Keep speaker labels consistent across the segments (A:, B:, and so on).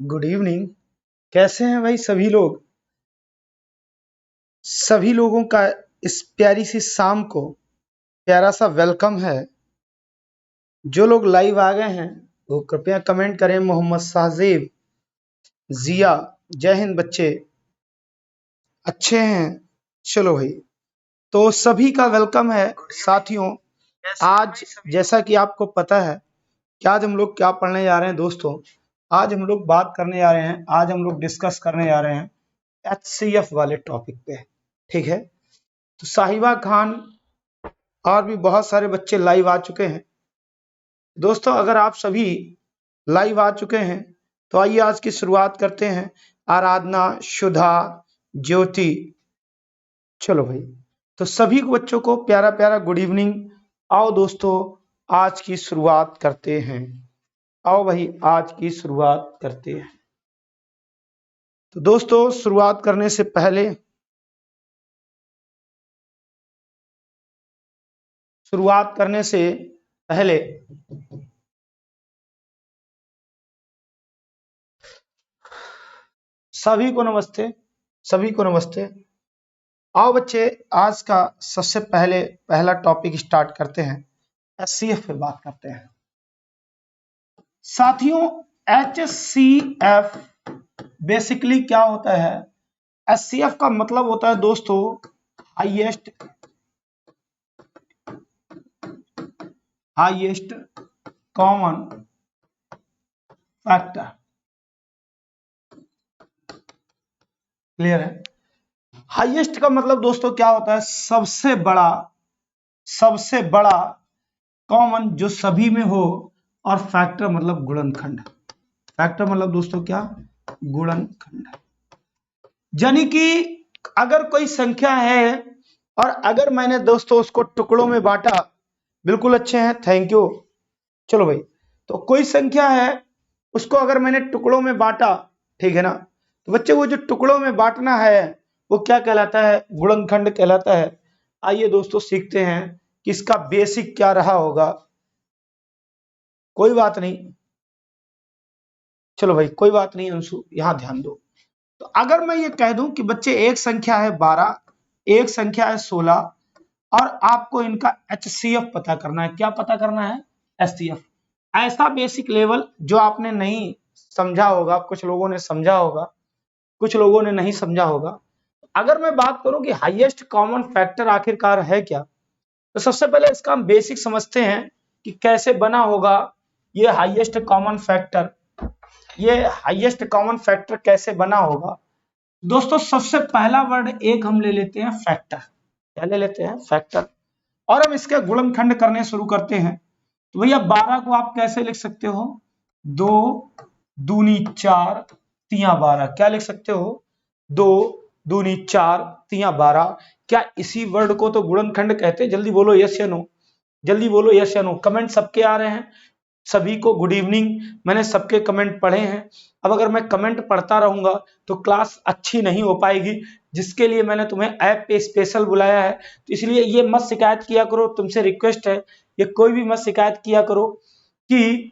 A: Good evening. कैसे हैं भाई सभी लोग? सभी लोगों का इस प्यारी सी शाम को प्यारा सा वेलकम है। जो लोग लाइव आ गए हैं वो कृपया कमेंट करें। मोहम्मद साहजेब, जिया, जय हिंद बच्चे, अच्छे हैं। चलो भाई, तो सभी का वेलकम है साथियों। आज जैसा कि आपको पता है कि आज हम लोग क्या पढ़ने जा रहे हैं दोस्तों। आज हम लोग बात करने जा रहे हैं, आज हम लोग डिस्कस करने जा रहे हैं HCF वाले टॉपिक पे। ठीक है, तो साहिबा खान और भी बहुत सारे बच्चे लाइव आ चुके हैं। दोस्तों अगर आप सभी लाइव आ चुके हैं तो आइए आज की शुरुआत करते हैं। आराधना, सुधा, ज्योति, चलो भाई, तो सभी बच्चों को प्यारा प्यारा गुड इवनिंग। आओ दोस्तों आज की शुरुआत करते हैं। आओ भाई आज की शुरुआत करते हैं। तो दोस्तों शुरुआत करने से पहले सभी को नमस्ते, सभी को नमस्ते। आओ बच्चे आज का सबसे पहला टॉपिक स्टार्ट करते हैं। HCF पे बात करते हैं साथियों। HCF बेसिकली क्या होता है? HCF का मतलब होता है दोस्तों हाईएस्ट कॉमन फैक्टर। क्लियर है? हाईएस्ट का मतलब दोस्तों क्या होता है? सबसे बड़ा कॉमन जो सभी में हो, और फैक्टर मतलब गुणनखंड। फैक्टर मतलब दोस्तों क्या? गुणनखंड। यानी कि अगर कोई संख्या है और अगर मैंने दोस्तों उसको टुकड़ों में बांटा, बिल्कुल अच्छे हैं, थैंक यू। चलो भाई, तो कोई संख्या है उसको अगर मैंने टुकड़ों में बांटा, ठीक है ना, तो बच्चे वो जो टुकड़ों में बांटना है वो क्या कहलाता है? गुणनखंड कहलाता है। आइए दोस्तों सीखते हैं कि इसका बेसिक क्या रहा होगा। कोई बात नहीं, चलो भाई कोई बात नहीं अंशु, यहां ध्यान दो। तो अगर मैं ये कह दूं कि बच्चे एक संख्या है 12, एक संख्या है 16 और आपको इनका HCF पता करना है। क्या पता करना है? HCF। ऐसा बेसिक लेवल जो आपने नहीं समझा होगा, कुछ लोगों ने समझा होगा, कुछ लोगों ने नहीं समझा होगा। अगर मैं बात करूं कि हाईएस्ट कॉमन फैक्टर आखिरकार है क्या, तो सबसे पहले इसका हम बेसिक समझते हैं कि कैसे बना होगा ये हाईएस्ट कॉमन फैक्टर। ये हाईएस्ट कॉमन फैक्टर कैसे बना होगा दोस्तों? सबसे पहला वर्ड एक हम ले लेते हैं फैक्टर। क्या ले लेते हैं? फैक्टर। और हम इसके गुणनखंड करने शुरू करते हैं। तो भैया 12 को आप कैसे लिख सकते हो? 2 दूनी 4 तिया 12। क्या लिख सकते हो? 2 दूनी 4 तिया 12। क्या इसी वर्ड को तो गुणनखंड कहते हैं? जल्दी बोलो यस या नो, जल्दी बोलो यस या नो। कमेंट सबके आ रहे हैं, सभी को गुड इवनिंग। मैंने सबके कमेंट पढ़े हैं। अब अगर मैं कमेंट पढ़ता रहूंगा तो क्लास अच्छी नहीं हो पाएगी, जिसके लिए मैंने तुम्हें ऐप पे स्पेशल बुलाया है। तो इसलिए ये मत शिकायत किया करो, तुमसे रिक्वेस्ट है, ये कोई भी मत शिकायत किया करो कि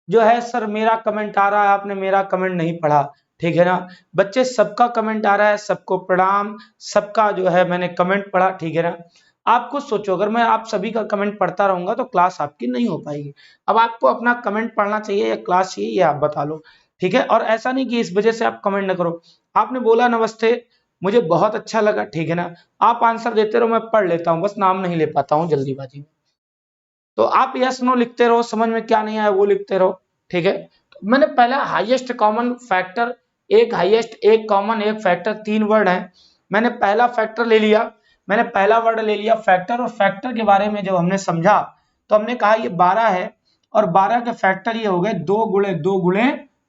A: जो है सर मेरा कमेंट आ रहा है, आपने मेरा कमेंट नहीं पढ़ा। ठीक है ना बच्चे, सबका कमेंट आ रहा है, सबको प्रणाम, सबका जो है मैंने कमेंट पढ़ा। ठीक है ना, आप खुद सोचो, अगर मैं आप सभी का कमेंट पढ़ता रहूंगा तो क्लास आपकी नहीं हो पाएगी। अब आपको अपना कमेंट पढ़ना चाहिए या क्लास चाहिए, ये आप बता लो। ठीक है, और ऐसा नहीं कि इस वजह से आप कमेंट ना करो। आपने बोला नमस्ते, मुझे बहुत अच्छा लगा। ठीक है ना, आप आंसर देते रहो, मैं पढ़ लेता हूँ, बस नाम नहीं ले पाता हूँ जल्दीबाजी में। तो आप यस नो लिखते रहो, समझ में क्या नहीं आया वो लिखते रहो। ठीक है, तो मैंने पहला हाईएस्ट कॉमन फैक्टर, एक हाईएस्ट, एक कॉमन, एक फैक्टर, 3 वर्ड है। मैंने पहला फैक्टर ले लिया, मैंने पहला वर्ड ले लिया फैक्टर। और फैक्टर के बारे में जब हमने समझा तो हमने कहा ये 12 है और 12 के फैक्टर ये हो गए 2 गुणे 2 गुणे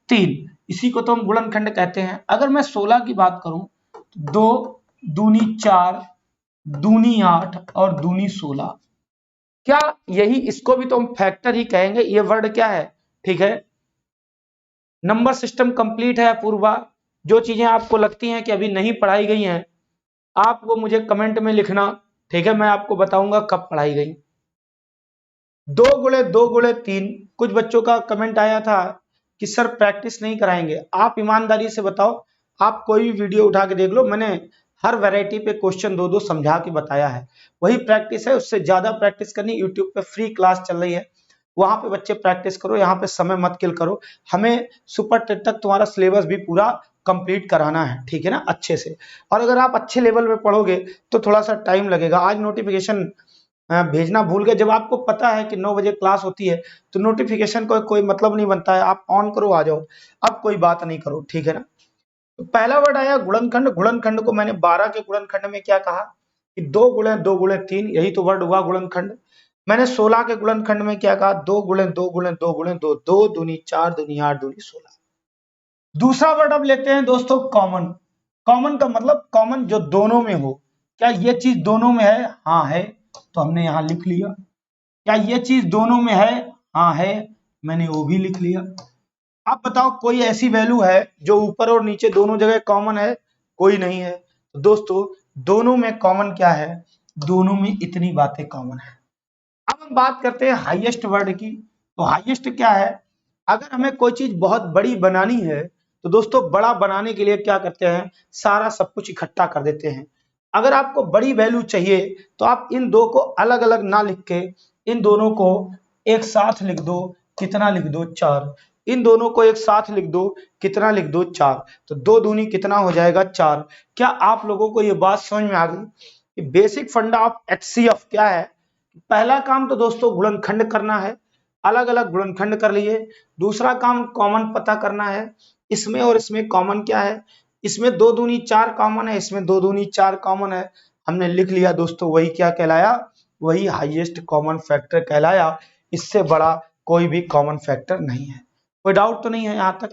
A: 3। इसी को तो हम गुणनखंड कहते हैं। अगर मैं 16 की बात करूं तो 2 दूनी 4 दूनी 8 और दूनी 16। क्या यही, इसको भी तो हम फैक्टर ही कहेंगे। ये वर्ड क्या है? ठीक है, नंबर सिस्टम कंप्लीट है पूर्वा। जो चीजें आपको लगती हैं कि अभी नहीं पढ़ाई गई हैं, आप वो मुझे कमेंट में लिखना। ठीक है, मैं आपको बताऊंगा कब पढ़ाई गई। 2 गुणे 2 गुणे 3, कुछ बच्चों का कमेंट आया था कि सर प्रैक्टिस नहीं कराएंगे। आप ईमानदारी से बताओ, आप कोई भी वीडियो उठा के देख लो, मैंने हर वैरायटी पे क्वेश्चन दो समझा के बताया है। वही प्रैक्टिस है, उससे ज्यादा प्रैक्टिस करनी। यूट्यूब पे फ्री क्लास चल रही है, वहां पे बच्चे प्रैक्टिस करो, यहाँ पे समय मत किल करो। हमें सुपर टेट तक तुम्हारा सिलेबस भी पूरा कंप्लीट कराना है, ठीक है ना, अच्छे से। और अगर आप अच्छे लेवल में पढ़ोगे तो थोड़ा सा टाइम लगेगा। आज नोटिफिकेशन भेजना भूल गए। जब आपको पता है कि 9 बजे क्लास होती है तो नोटिफिकेशन का कोई मतलब नहीं बनता है, आप ऑन करो आ जाओ, अब कोई बात नहीं करो, ठीक है ना। तो पहला वर्ड आया गुणनखंड। गुणनखंड को मैंने 12 के गुणनखंड में क्या कहा कि 2 गुणे 2 गुणे 3, यही तो वर्ड हुआ गुणनखंड। मैंने 16 के गुणनखंड में क्या कहा, 2 गुणे 2 गुणे 2 गुणे 2, 2 दूनी 4 दूनी 8 दूनी 16। दूसरा वर्ड अब लेते हैं दोस्तों कॉमन। कॉमन का मतलब कॉमन जो दोनों में हो। क्या ये चीज दोनों में है? हाँ है, तो हमने यहां लिख लिया। क्या ये चीज दोनों में है? हाँ है, मैंने वो भी लिख लिया। आप बताओ कोई ऐसी वैल्यू है जो ऊपर और नीचे दोनों जगह कॉमन है? कोई नहीं है। तो दोस्तों दोनों में कॉमन क्या है? दोनों में इतनी बातें कॉमन है। अब हम बात करते हैं हाईएस्ट वर्ड की। तो हाईएस्ट क्या है? अगर हमें कोई चीज बहुत बड़ी बनानी है तो दोस्तों बड़ा बनाने के लिए क्या करते हैं, सारा सब कुछ इकट्ठा कर देते हैं। अगर आपको बड़ी वैल्यू चाहिए तो आप इन दो को अलग अलग ना लिख के इन दोनों को एक साथ लिख दो। कितना लिख दो? 4। इन दोनों को एक साथ लिख दो। कितना लिख दो? 4। तो 2 दूनी कितना हो जाएगा? 4। क्या आप लोगों को ये बात समझ में आ गई कि बेसिक फंडा ऑफ एचसीएफ क्या है? पहला काम तो दोस्तों गुणनखंड करना है, अलग अलग गुणनखंड कर लिए। दूसरा काम कॉमन पता करना है, इसमें और इसमें कॉमन क्या है। इसमें 2 दूनी 4 कॉमन है, इसमें 2 दूनी 4 कॉमन है, हमने लिख लिया दोस्तों। वही क्या कहलाया? वही हाईएस्ट कॉमन फैक्टर कहलाया। इससे बड़ा कोई भी कॉमन फैक्टर नहीं है। कोई डाउट तो नहीं है यहाँ तक?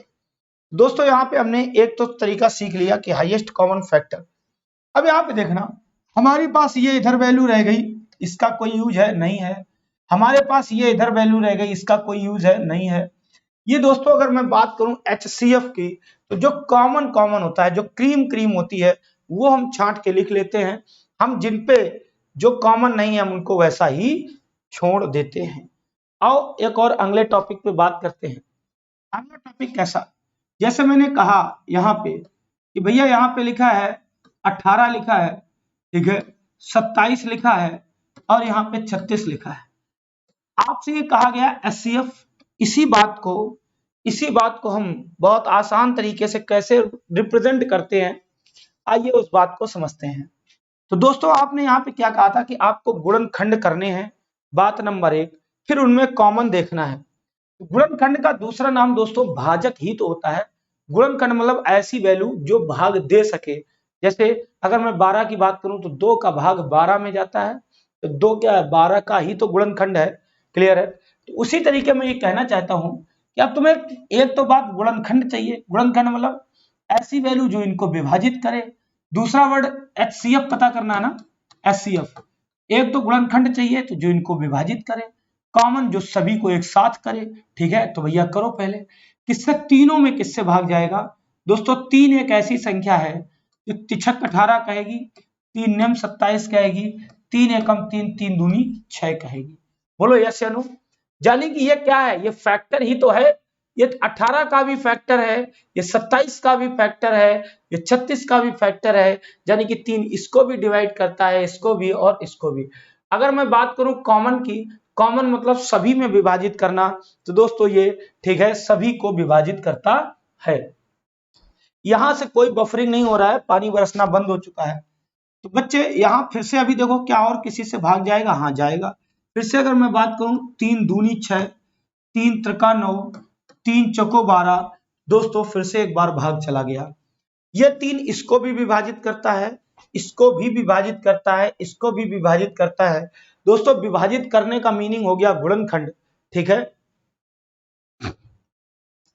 A: दोस्तों यहाँ पे हमने एक तो तरीका सीख लिया कि हाईएस्ट कॉमन फैक्टर। अब यहाँ पे देखना, हमारे पास ये इधर वैल्यू रह गई, इसका कोई यूज है? नहीं है। हमारे पास ये इधर वैल्यू रह गई, इसका कोई यूज है? नहीं है। ये दोस्तों अगर मैं बात करूं HCF की, तो जो कॉमन कॉमन होता है, जो क्रीम क्रीम होती है, वो हम छांट के लिख लेते हैं। हम जिन पे जो कॉमन नहीं है हम उनको वैसा ही छोड़ देते हैं। आओ एक और अगले टॉपिक पे बात करते हैं। अगला टॉपिक कैसा? जैसे मैंने कहा यहाँ पे कि भैया यहाँ पे लिखा है 18 लिखा है, ठीक है, 27 लिखा है और यहाँ पे 36 लिखा है। आपसे ये कहा गया HCF। इसी बात को हम बहुत आसान तरीके से कैसे रिप्रेजेंट करते हैं, आइए उस बात को समझते हैं। तो दोस्तों आपने यहाँ पे क्या कहा था कि आपको गुणनखंड करने हैं, बात नंबर 1। फिर उनमें कॉमन देखना है। गुणनखंड का दूसरा नाम दोस्तों भाजक ही तो होता है। गुणनखंड मतलब ऐसी वैल्यू जो भाग दे सके। जैसे अगर मैं 12 की बात करूं तो 2 का भाग 12 में जाता है, तो 2 क्या है? 12 का ही तो गुणनखंड है। क्लियर है? तो उसी तरीके में ये कहना चाहता हूं कि अब तुम्हें एक तो बात गुणनखंड चाहिए। गुणनखंड मतलब ऐसी वैल्यू जो इनको विभाजित करे। दूसरा वर्ड HCF पता करना है ना, HCF। एक तो गुणनखंड चाहिए तो जो इनको विभाजित करे, कॉमन जो सभी को एक साथ करे। ठीक है, तो भैया करो पहले। किससे? तीनों में किससे भाग जाएगा दोस्तों? 3 एक ऐसी संख्या है जो तिछक 18 कहेगी, 3 नियम 27 कहेगी, 3 एकम 3, 3 दूनी 6 कहेगी। बोलो यस या नो? यानी कि ये क्या है? ये फैक्टर ही तो है। ये 18 का भी फैक्टर है, ये 27 का भी फैक्टर है, ये 36 का भी फैक्टर है। यानी कि 3 इसको भी डिवाइड करता है, इसको भी और इसको भी। अगर मैं बात करूं कॉमन की, कॉमन मतलब सभी में विभाजित करना, तो दोस्तों ये ठीक है, सभी को विभाजित करता है। यहां से कोई बफरिंग नहीं हो रहा है, पानी बरसना बंद हो चुका है। तो बच्चे यहां फिर से अभी देखो क्या और किसी से भाग जाएगा? हाँ जाएगा। फिर से अगर मैं बात करूं 3 दूनी 6, 3 त्रिका 9, 3 चौको 12, दोस्तों फिर से एक बार भाग चला गया। ये 3 इसको भी विभाजित करता है, इसको भी विभाजित करता है, इसको भी विभाजित करता है। दोस्तों विभाजित करने का मीनिंग हो गया गुणनखंड। ठीक है,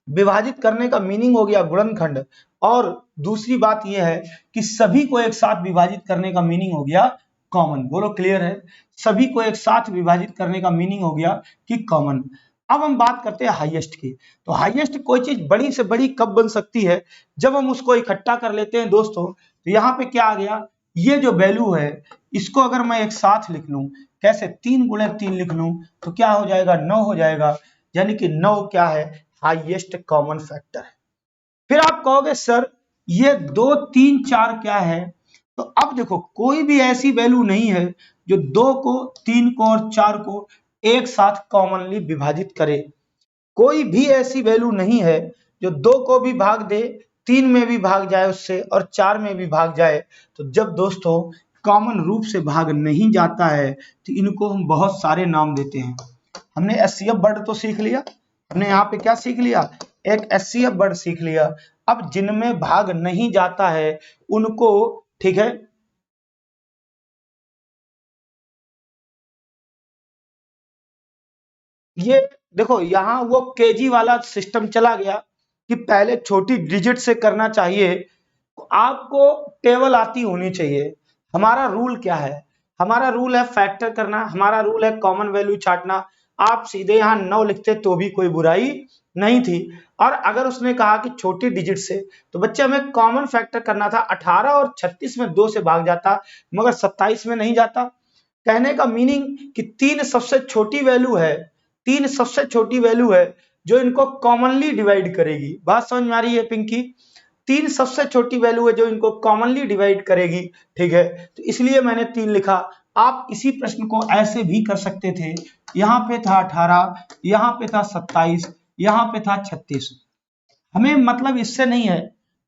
A: विभाजित करने का मीनिंग हो गया गुणनखंड। और दूसरी बात यह है कि सभी को एक साथ विभाजित करने का मीनिंग हो गया कॉमन। बोलो क्लियर है? सभी को एक साथ विभाजित करने का मीनिंग हो गया कि कॉमन। अब हम बात करते हैं हाईएस्ट की। तो हाईएस्ट कोई चीज बड़ी से बड़ी कब बन सकती है? जब हम उसको इकट्ठा कर लेते हैं दोस्तों। तो यहाँ पे क्या आ गया? ये जो वैल्यू है इसको अगर मैं एक साथ लिख लूं, कैसे? 3 गुणे 3 लिख लूं तो क्या हो जाएगा? 9 हो जाएगा। यानी कि 9 क्या है? हाईएस्ट कॉमन फैक्टर है। फिर आप कहोगे सर ये 2, 3, 4 क्या है? तो अब देखो कोई भी ऐसी वैल्यू नहीं है जो 2 को, 3 को और 4 को एक साथ कॉमनली विभाजित करे। कोई भी ऐसी वैल्यू नहीं है जो 2 को भी भाग दे, 3 में भी भाग जाए उससे और 4 में भी भाग जाए। तो जब दोस्तों कॉमन रूप से भाग नहीं जाता है तो इनको हम बहुत सारे नाम देते हैं। हमने एचसीएफ वर्ड तो सीख लिया, हमने यहाँ पे क्या सीख लिया? एक एचसीएफ वर्ड सीख लिया। अब जिनमें भाग नहीं जाता है उनको, ठीक है, ये देखो यहाँ वो केजी वाला सिस्टम चला गया कि पहले छोटी डिजिट से करना चाहिए। आपको टेबल आती होनी चाहिए। हमारा रूल क्या है? हमारा रूल है फैक्टर करना, हमारा रूल है कॉमन वैल्यू छांटना। आप सीधे यहाँ 9 लिखते तो भी कोई बुराई नहीं थी। और अगर उसने कहा कि छोटी डिजिट से, तो बच्चे हमें कॉमन फैक्टर करना था। 18 और 36 में 2 से भाग जाता, मगर 27 में नहीं जाता। कहने का मीनिंग कि 3 सबसे छोटी वैल्यू है, 3 सबसे छोटी वैल्यू है जो इनको कॉमनली डिवाइड करेगी। बात समझ में आ रही है पिंकी? 3 सबसे छोटी वैल्यू है जो इनको कॉमनली डिवाइड करेगी, ठीक है। तो इसलिए मैंने 3 लिखा। आप इसी प्रश्न को ऐसे भी कर सकते थे, यहाँ पे था 18, यहाँ पे था 27, यहाँ पे था 36। हमें मतलब इससे नहीं है,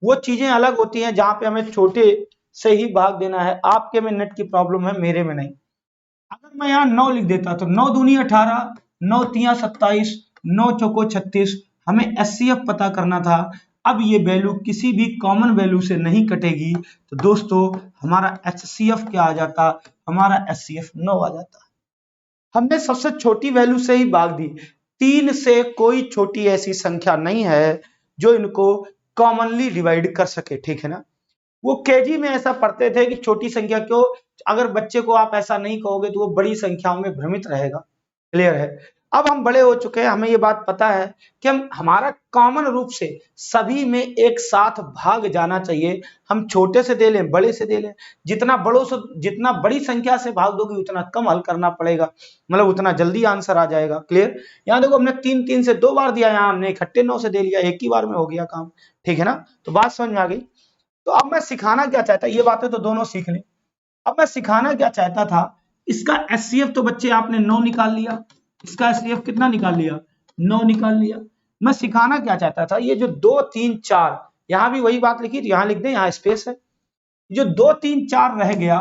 A: वो चीजें अलग होती हैं जहां पे हमें छोटे से ही भाग देना है। आपके में नेट की प्रॉब्लम है, मेरे में नहीं। अगर मैं यहाँ 9 लिख देता तो 9 दूनी 18, 9 तिया 27, 9 चौको 36। हमें एचसीएफ पता करना था। अब ये वैल्यू किसी भी कॉमन वैल्यू से नहीं कटेगी, तो दोस्तों हमारा एचसीएफ क्या आ जाता? हमारा एचसीएफ 9 आ जाता। हमने सबसे छोटी वैल्यू से ही भाग दी। 3 से कोई छोटी ऐसी संख्या नहीं है जो इनको कॉमनली डिवाइड कर सके, ठीक है ना। वो केजी में ऐसा पढ़ते थे कि छोटी संख्या क्यों, अगर बच्चे को आप ऐसा नहीं कहोगे तो वो बड़ी संख्याओं में भ्रमित रहेगा। क्लियर है? अब हम बड़े हो चुके हैं, हमें ये बात पता है कि हम हमारा कॉमन रूप से सभी में एक साथ भाग जाना चाहिए। हम छोटे से दे लें, बड़े से दे लें, जितना बड़ों से, जितना बड़ी संख्या से भाग दोगे उतना कम हल करना पड़ेगा, मतलब उतना जल्दी आंसर आ जाएगा। क्लियर? यहाँ देखो हमने 3 3 से 2 बार दिया, यहाँ हमने इकट्ठे 9 से दे लिया, एक ही बार में हो गया काम, ठीक है ना। तो बात समझ में आ गई। तो अब मैं सिखाना क्या चाहता, ये बातें तो दोनों सीख लें। अब मैं सिखाना क्या चाहता था, इसका एचसीएफ तो बच्चे आपने 9 निकाल लिया, इसका एचसीएफ कितना निकाल लिया? 9 निकाल लिया। मैं सिखाना क्या चाहता था, ये जो 2 3 4, यहां भी वही बात लिखी, यहां लिख दें, यहां स्पेस है। जो 2 3 4 रह गया,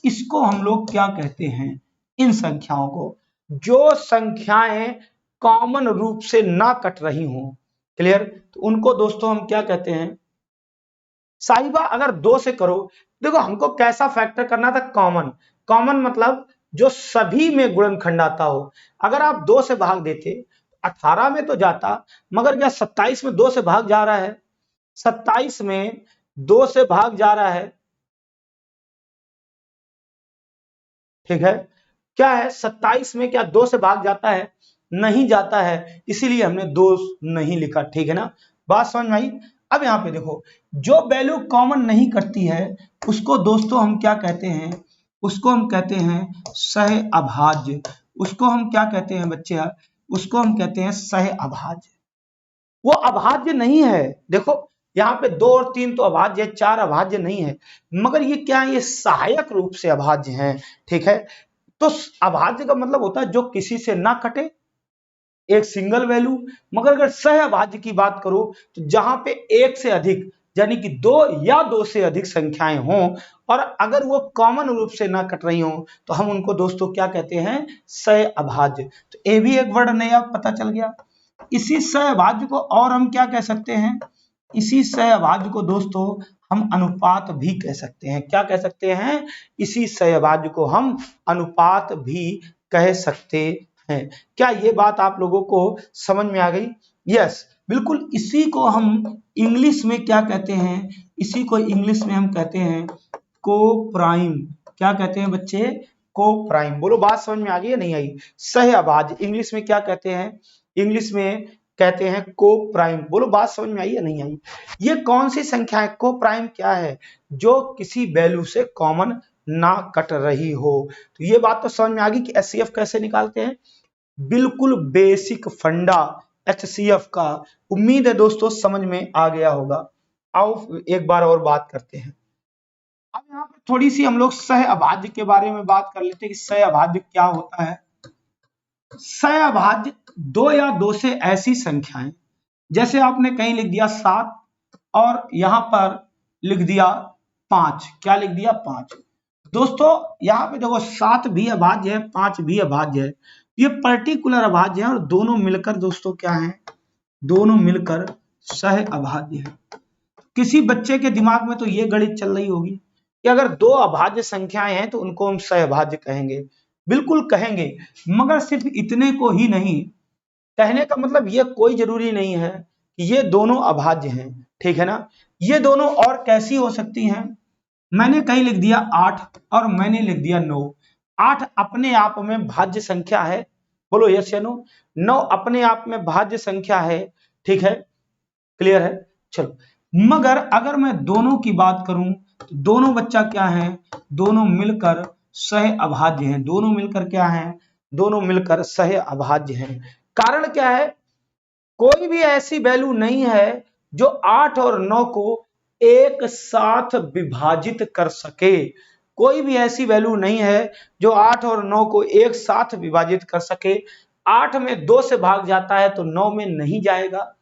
A: इसको हम लोग क्या कहते हैं? इन संख्याओं को, जो संख्याएं कॉमन रूप से ना कट रही हों, क्लियर, तो उनको दोस्तों हम क्या कहते हैं? साहिबा अगर 2 से करो, देखो हमको कैसा फैक्टर करना था? कॉमन। कॉमन मतलब जो सभी में गुणनखंड आता हो। अगर आप 2 से भाग देते 18 में तो जाता, मगर क्या 27 में 2 से भाग जा रहा है? 27 में 2 से भाग जा रहा है, ठीक है। क्या है 27 में, क्या 2 से भाग जाता है? नहीं जाता है, इसीलिए हमने 2 नहीं लिखा, ठीक है ना। बात समझ में आई? अब यहाँ पे देखो, जो वैल्यू कॉमन नहीं करती है उसको दोस्तों हम क्या कहते हैं? उसको हम कहते हैं सह अभाज्य। उसको हम क्या कहते हैं बच्चे? उसको हम कहते हैं सह अभाज्य। वो अभाज्य नहीं है। देखो यहाँ पे 2 और 3 तो अभाज्य है, 4 अभाज्य नहीं है, मगर ये क्या है? ये सहायक रूप से अभाज्य हैं, ठीक है। तो अभाज्य का मतलब होता है जो किसी से ना कटे, एक सिंगल वैल्यू। मगर अगर सहअभाज्य की बात करो तो जहां पे एक से अधिक, यानी कि 2 या 2 से अधिक संख्याएं हों और अगर वो कॉमन रूप से ना कट रही हों, तो हम उनको दोस्तों क्या कहते हैं? सहअभाज्य। तो ये भी एक वर्ड नया पता चल गया। इसी सहअभाज्य को और हम क्या कह सकते हैं? इसी सहअभाज्य को दोस्तों हम अनुपात भी कह सकते हैं। क्या कह सकते हैं? इसी सहअभाज्य को हम अनुपात भी कह सकते हैं। क्या ये बात आप लोगों को समझ में आ गई? यस, बिल्कुल। इसी को हम इंग्लिश में क्या कहते हैं? इसी को इंग्लिश में हम कहते हैं को प्राइम। क्या कहते हैं बच्चे? को प्राइम। बोलो बात समझ में आ गई या नहीं आई? सहअभाज्य इंग्लिश में क्या कहते हैं? इंग्लिश में कहते हैं को प्राइम। बोलो बात समझ में आई या नहीं आई? ये कौन सी संख्या है? को प्राइम क्या है? जो किसी वैल्यू से कॉमन ना कट रही हो। तो ये बात तो समझ में आ गई कि एचसीएफ कैसे निकालते हैं। बिल्कुल बेसिक फंडा HCF का। उम्मीद है दोस्तों समझ में आ गया होगा। आओ एक बार और बात करते हैं। अब यहाँ पे थोड़ी सी हम लोग सह अभाज्य के बारे में बात कर लेते हैं कि सह अभाज्य क्या होता है। सह अभाज्य दो या दो से ऐसी संख्याएं, जैसे आपने कहीं लिख दिया 7 और यहां पर लिख दिया 5। क्या लिख दिया? 5। दोस्तों यहाँ पे देखो 7 भी अभाज्य है, 5 भी अभाज्य है। ये पर्टिकुलर अभाज्य है और दोनों मिलकर दोस्तों क्या है? दोनों मिलकर सह अभाज्य है। किसी बच्चे के दिमाग में तो ये गणित चल रही होगी कि अगर दो अभाज्य संख्याएं हैं तो उनको हम सहअभाज्य कहेंगे। बिल्कुल कहेंगे, मगर सिर्फ इतने को ही नहीं। कहने का मतलब ये कोई जरूरी नहीं है कि ये दोनों अभाज्य हैं, ठीक है ना। ये दोनों और कैसी हो सकती हैं? मैंने कहीं लिख दिया 8 और मैंने लिख दिया 9। 8 अपने आप में भाज्य संख्या है, बोलो यस या नो। 9 अपने आप में भाज्य संख्या है, ठीक है, क्लियर है। चलो, मगर अगर मैं दोनों की बात करूं तो दोनों बच्चा क्या है? दोनों मिलकर सह अभाज्य हैं। दोनों मिलकर क्या है? दोनों मिलकर सह अभाज्य हैं। कारण क्या है? कोई भी ऐसी वैल्यू नहीं है जो 8 और 9 को एक साथ विभाजित कर सके। कोई भी ऐसी वैल्यू नहीं है जो 8 और 9 को एक साथ विभाजित कर सके। 8 में 2 से भाग जाता है तो 9 में नहीं जाएगा,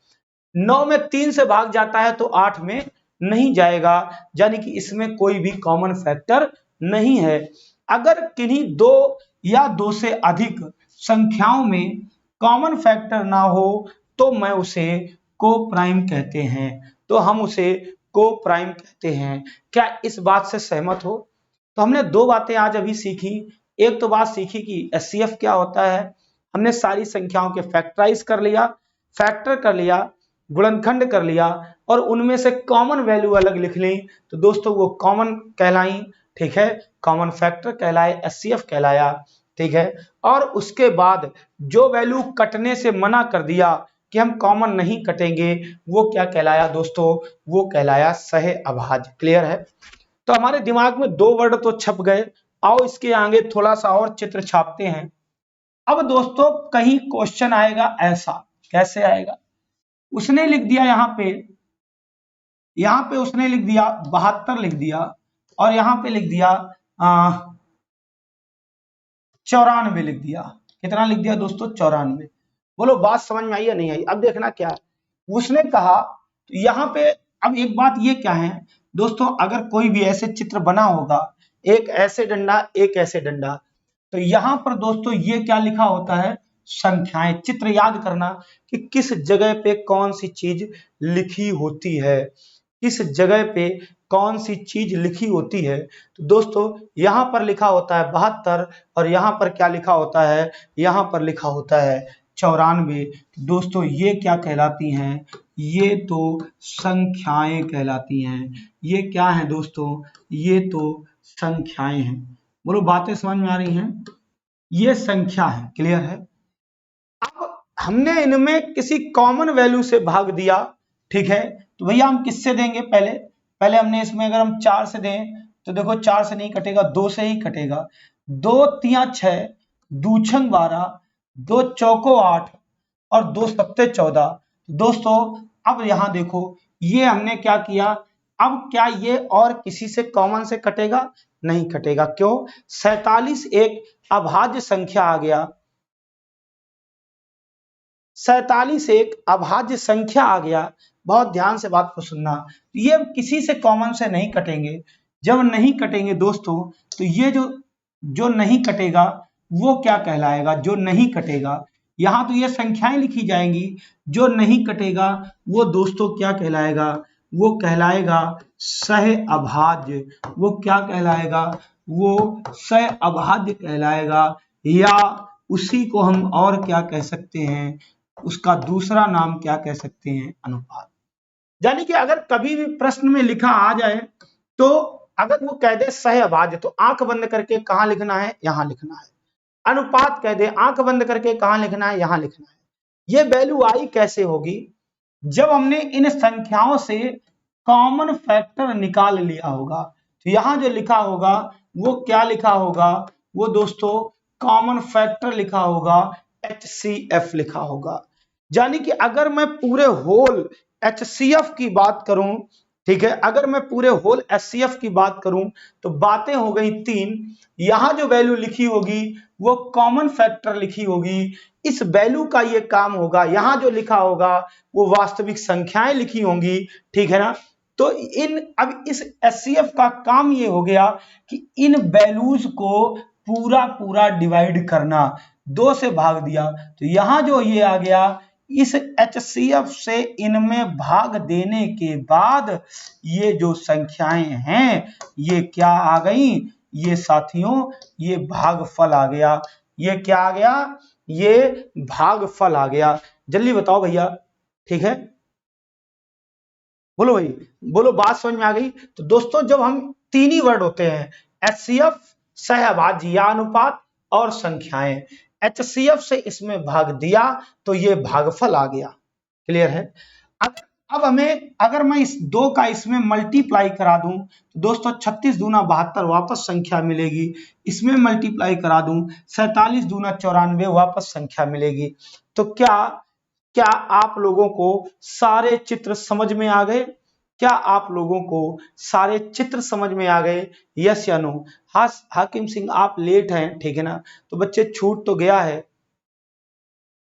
A: 9 में 3 से भाग जाता है तो 8 में नहीं जाएगा, यानी कि इसमें कोई भी कॉमन फैक्टर नहीं है। अगर किन्हीं दो या दो से अधिक संख्याओं में कॉमन फैक्टर ना हो तो मैं उसे को प्राइम कहते हैं। तो हम उसे को प्राइम कहते हैं। क्या इस बात से सहमत हो? तो हमने दो बातें आज अभी सीखी। एक तो बात सीखी कि एचसीएफ क्या होता है। हमने सारी संख्याओं के फैक्टराइज कर लिया, फैक्टर कर लिया, गुणनखंड कर लिया और उनमें से कॉमन वैल्यू अलग लिख ली तो दोस्तों वो कॉमन कहलाई, ठीक है, कॉमन फैक्टर कहलाए, एचसीएफ कहलाया, ठीक है। और उसके बाद जो वैल्यू कटने से मना कर दिया कि हम कॉमन नहीं कटेंगे, वो क्या कहलाया दोस्तों? वो कहलाया सह अभाज्य। क्लियर है? तो हमारे दिमाग में दो वर्ड तो छप गए। आओ इसके आगे थोड़ा सा और चित्र छापते हैं। अब दोस्तों कहीं क्वेश्चन आएगा ऐसा, कैसे आएगा? उसने लिख दिया यहां पे उसने लिख दिया 72 लिख दिया और यहां पे लिख दिया 94 लिख दिया। कितना लिख दिया दोस्तों? 94। बोलो बात समझ में आई या नहीं आई? अब देखना क्या है उसने कहा। तो यहां पे अब एक बात ये क्या है दोस्तों, अगर कोई भी ऐसे चित्र बना होगा, एक ऐसे डंडा एक ऐसे डंडा, तो यहां पर दोस्तों ये क्या लिखा होता है? संख्याएं। चित्र याद करना कि किस जगह पे कौन सी चीज लिखी होती है, किस जगह पे कौन सी चीज लिखी होती है। तो दोस्तों यहां पर लिखा होता है 72 और यहां पर क्या लिखा होता है? यहां पर लिखा होता है 94। दोस्तों ये क्या कहलाती हैं? ये तो संख्याएं कहलाती हैं। ये क्या है दोस्तों? ये तो संख्याएं हैं। बोलो बातें समझ में आ रही हैं? ये संख्या है। क्लियर है? अब हमने इनमें किसी कॉमन वैल्यू से भाग दिया, ठीक है, तो भैया हम किससे देंगे? पहले हमने इसमें अगर हम 4 से दें तो देखो 4 से नहीं कटेगा, 2 से ही कटेगा। 2 तिया 6, दू छंग 12, 2 चौको 8 और 2 सत्ते 14। दोस्तों अब यहां देखो ये हमने क्या किया, अब क्या ये और किसी से कॉमन से कटेगा? नहीं कटेगा। क्यों? 47 एक अभाज्य संख्या आ गया, 47 एक अभाज्य संख्या आ गया। बहुत ध्यान से बात को सुनना, ये किसी से कॉमन से नहीं कटेंगे। जब नहीं कटेंगे दोस्तों तो ये जो नहीं कटेगा वो क्या कहलाएगा? जो नहीं कटेगा, यहां तो ये संख्याएं लिखी जाएंगी, जो नहीं कटेगा वो दोस्तों क्या कहलाएगा? वो कहलाएगा सह अभाज्य। वो क्या कहलाएगा? वो सह अभाज्य कहलाएगा, या उसी को हम और क्या कह सकते हैं? उसका दूसरा नाम क्या कह सकते हैं? अनुपात। यानी कि अगर कभी भी प्रश्न में लिखा आ जाए तो अगर वो कह दे सह अभाज्य तो आंख बंद करके कहां लिखना है? यहां लिखना है। अनुपात कह दे, आंख बंद करके कहां लिखना है? यहां लिखना है। ये वैल्यू आई कैसे होगी? जब हमने इन संख्याओं से कॉमन फैक्टर निकाल लिया होगा। तो यहां जो लिखा होगा वो क्या लिखा होगा? वो दोस्तों कॉमन फैक्टर लिखा होगा, HCF लिखा होगा। यानी कि अगर मैं पूरे होल HCF की बात करूं, ठीक है, अगर मैं पूरे होल HCF की बात करूं तो बातें हो गई 3। यहां जो वैल्यू लिखी होगी वो कॉमन फैक्टर लिखी होगी, इस वैल्यू का ये काम होगा, यहां जो लिखा होगा वो वास्तविक संख्याएं लिखी होंगी, ठीक है ना। तो अब इस HCF का काम ये हो गया कि इन वैल्यूज को पूरा पूरा डिवाइड करना, 2 से भाग दिया तो यहां जो ये आ गया, इस HCF से इनमें भाग देने के बाद ये जो संख्याएं हैं ये क्या आ गई, ये साथियों ये भागफल आ गया। ये क्या आ गया, ये भागफल आ गया। जल्दी बताओ भैया, ठीक है, बोलो भाई, बोलो, बात समझ में आ गई। तो दोस्तों जब हम तीन ही वर्ड होते हैं, HCF, सहभाज्य अनुपात और संख्याएं, HCF से इसमें भाग दिया तो ये भागफल आ गया। क्लियर है। अब हमें, अगर मैं इस 2 का इसमें मल्टीप्लाई करा दूं तो दोस्तों 36 दूना 72 वापस संख्या मिलेगी, इसमें मल्टीप्लाई करा दूं 47 दूना 94 वापस संख्या मिलेगी। तो क्या क्या आप लोगों को सारे चित्र समझ में आ गए? क्या आप लोगों को सारे चित्र समझ में आ गए? यस या नो? हाकिम सिंह आप लेट हैं, ठीक है ना, तो बच्चे छूट तो गया है,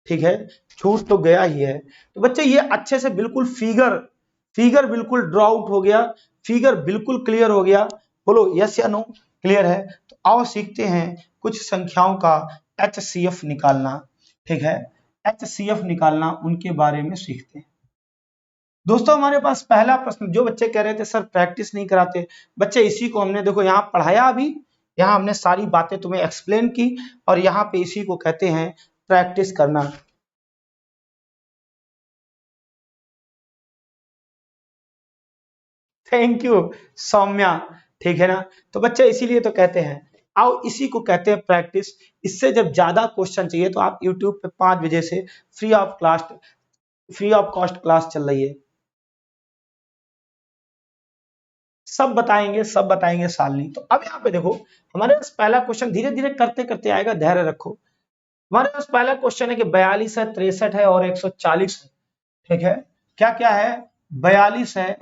A: ठीक है, छूट तो गया ही है। तो बच्चे ये अच्छे से बिल्कुल फिगर बिल्कुल ड्रॉ आउट हो गया, फिगर बिल्कुल क्लियर हो गया, बोलो यस या नो? क्लियर है। तो आओ सीखते हैं कुछ संख्याओं का HCF निकालना, ठीक है, HCF निकालना उनके बारे में सीखते हैं। दोस्तों हमारे पास पहला प्रश्न, जो बच्चे कह रहे थे सर प्रैक्टिस नहीं कराते, बच्चे इसी को हमने देखो यहाँ पढ़ाया, अभी यहाँ हमने सारी बातें तुम्हें एक्सप्लेन की और यहाँ पे इसी को कहते हैं प्रैक्टिस करना। थैंक यू सौम्या, ठीक है ना। तो बच्चे इसीलिए तो कहते हैं, आओ इसी को कहते हैं प्रैक्टिस। इससे जब ज्यादा क्वेश्चन चाहिए तो आप यूट्यूब पे 5 बजे से फ्री ऑफ कॉस्ट क्लास चल रही है, सब बताएंगे सालनी। तो अब यहाँ पे देखो हमारे पास पहला क्वेश्चन, धीरे धीरे करते करते आएगा, धैर्य रखो। हमारे पास पहला क्वेश्चन है कि 42 है, 63 है और 140 है, ठीक है। क्या क्या है, 42 है,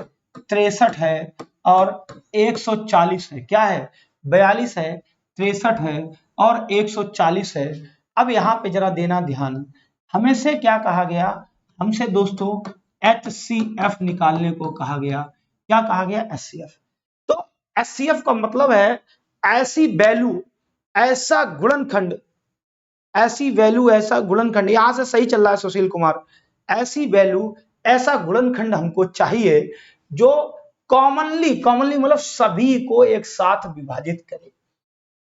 A: 63 है और 140 है। क्या है, 42 है, 63 है और 140 है। अब यहाँ पे जरा देना ध्यान, हमें से क्या कहा गया, हमसे दोस्तों HCF निकालने को कहा गया। क्या कहा गया, HCF। तो HCF का मतलब है ऐसी वैल्यू, ऐसा गुणनखंड, ऐसी वैल्यू, ऐसा गुणनखंड, यहां से सही चल रहा है सुशील कुमार, ऐसी वैल्यू, ऐसा गुणनखंड हमको चाहिए जो कॉमनली मतलब सभी को एक साथ विभाजित करे।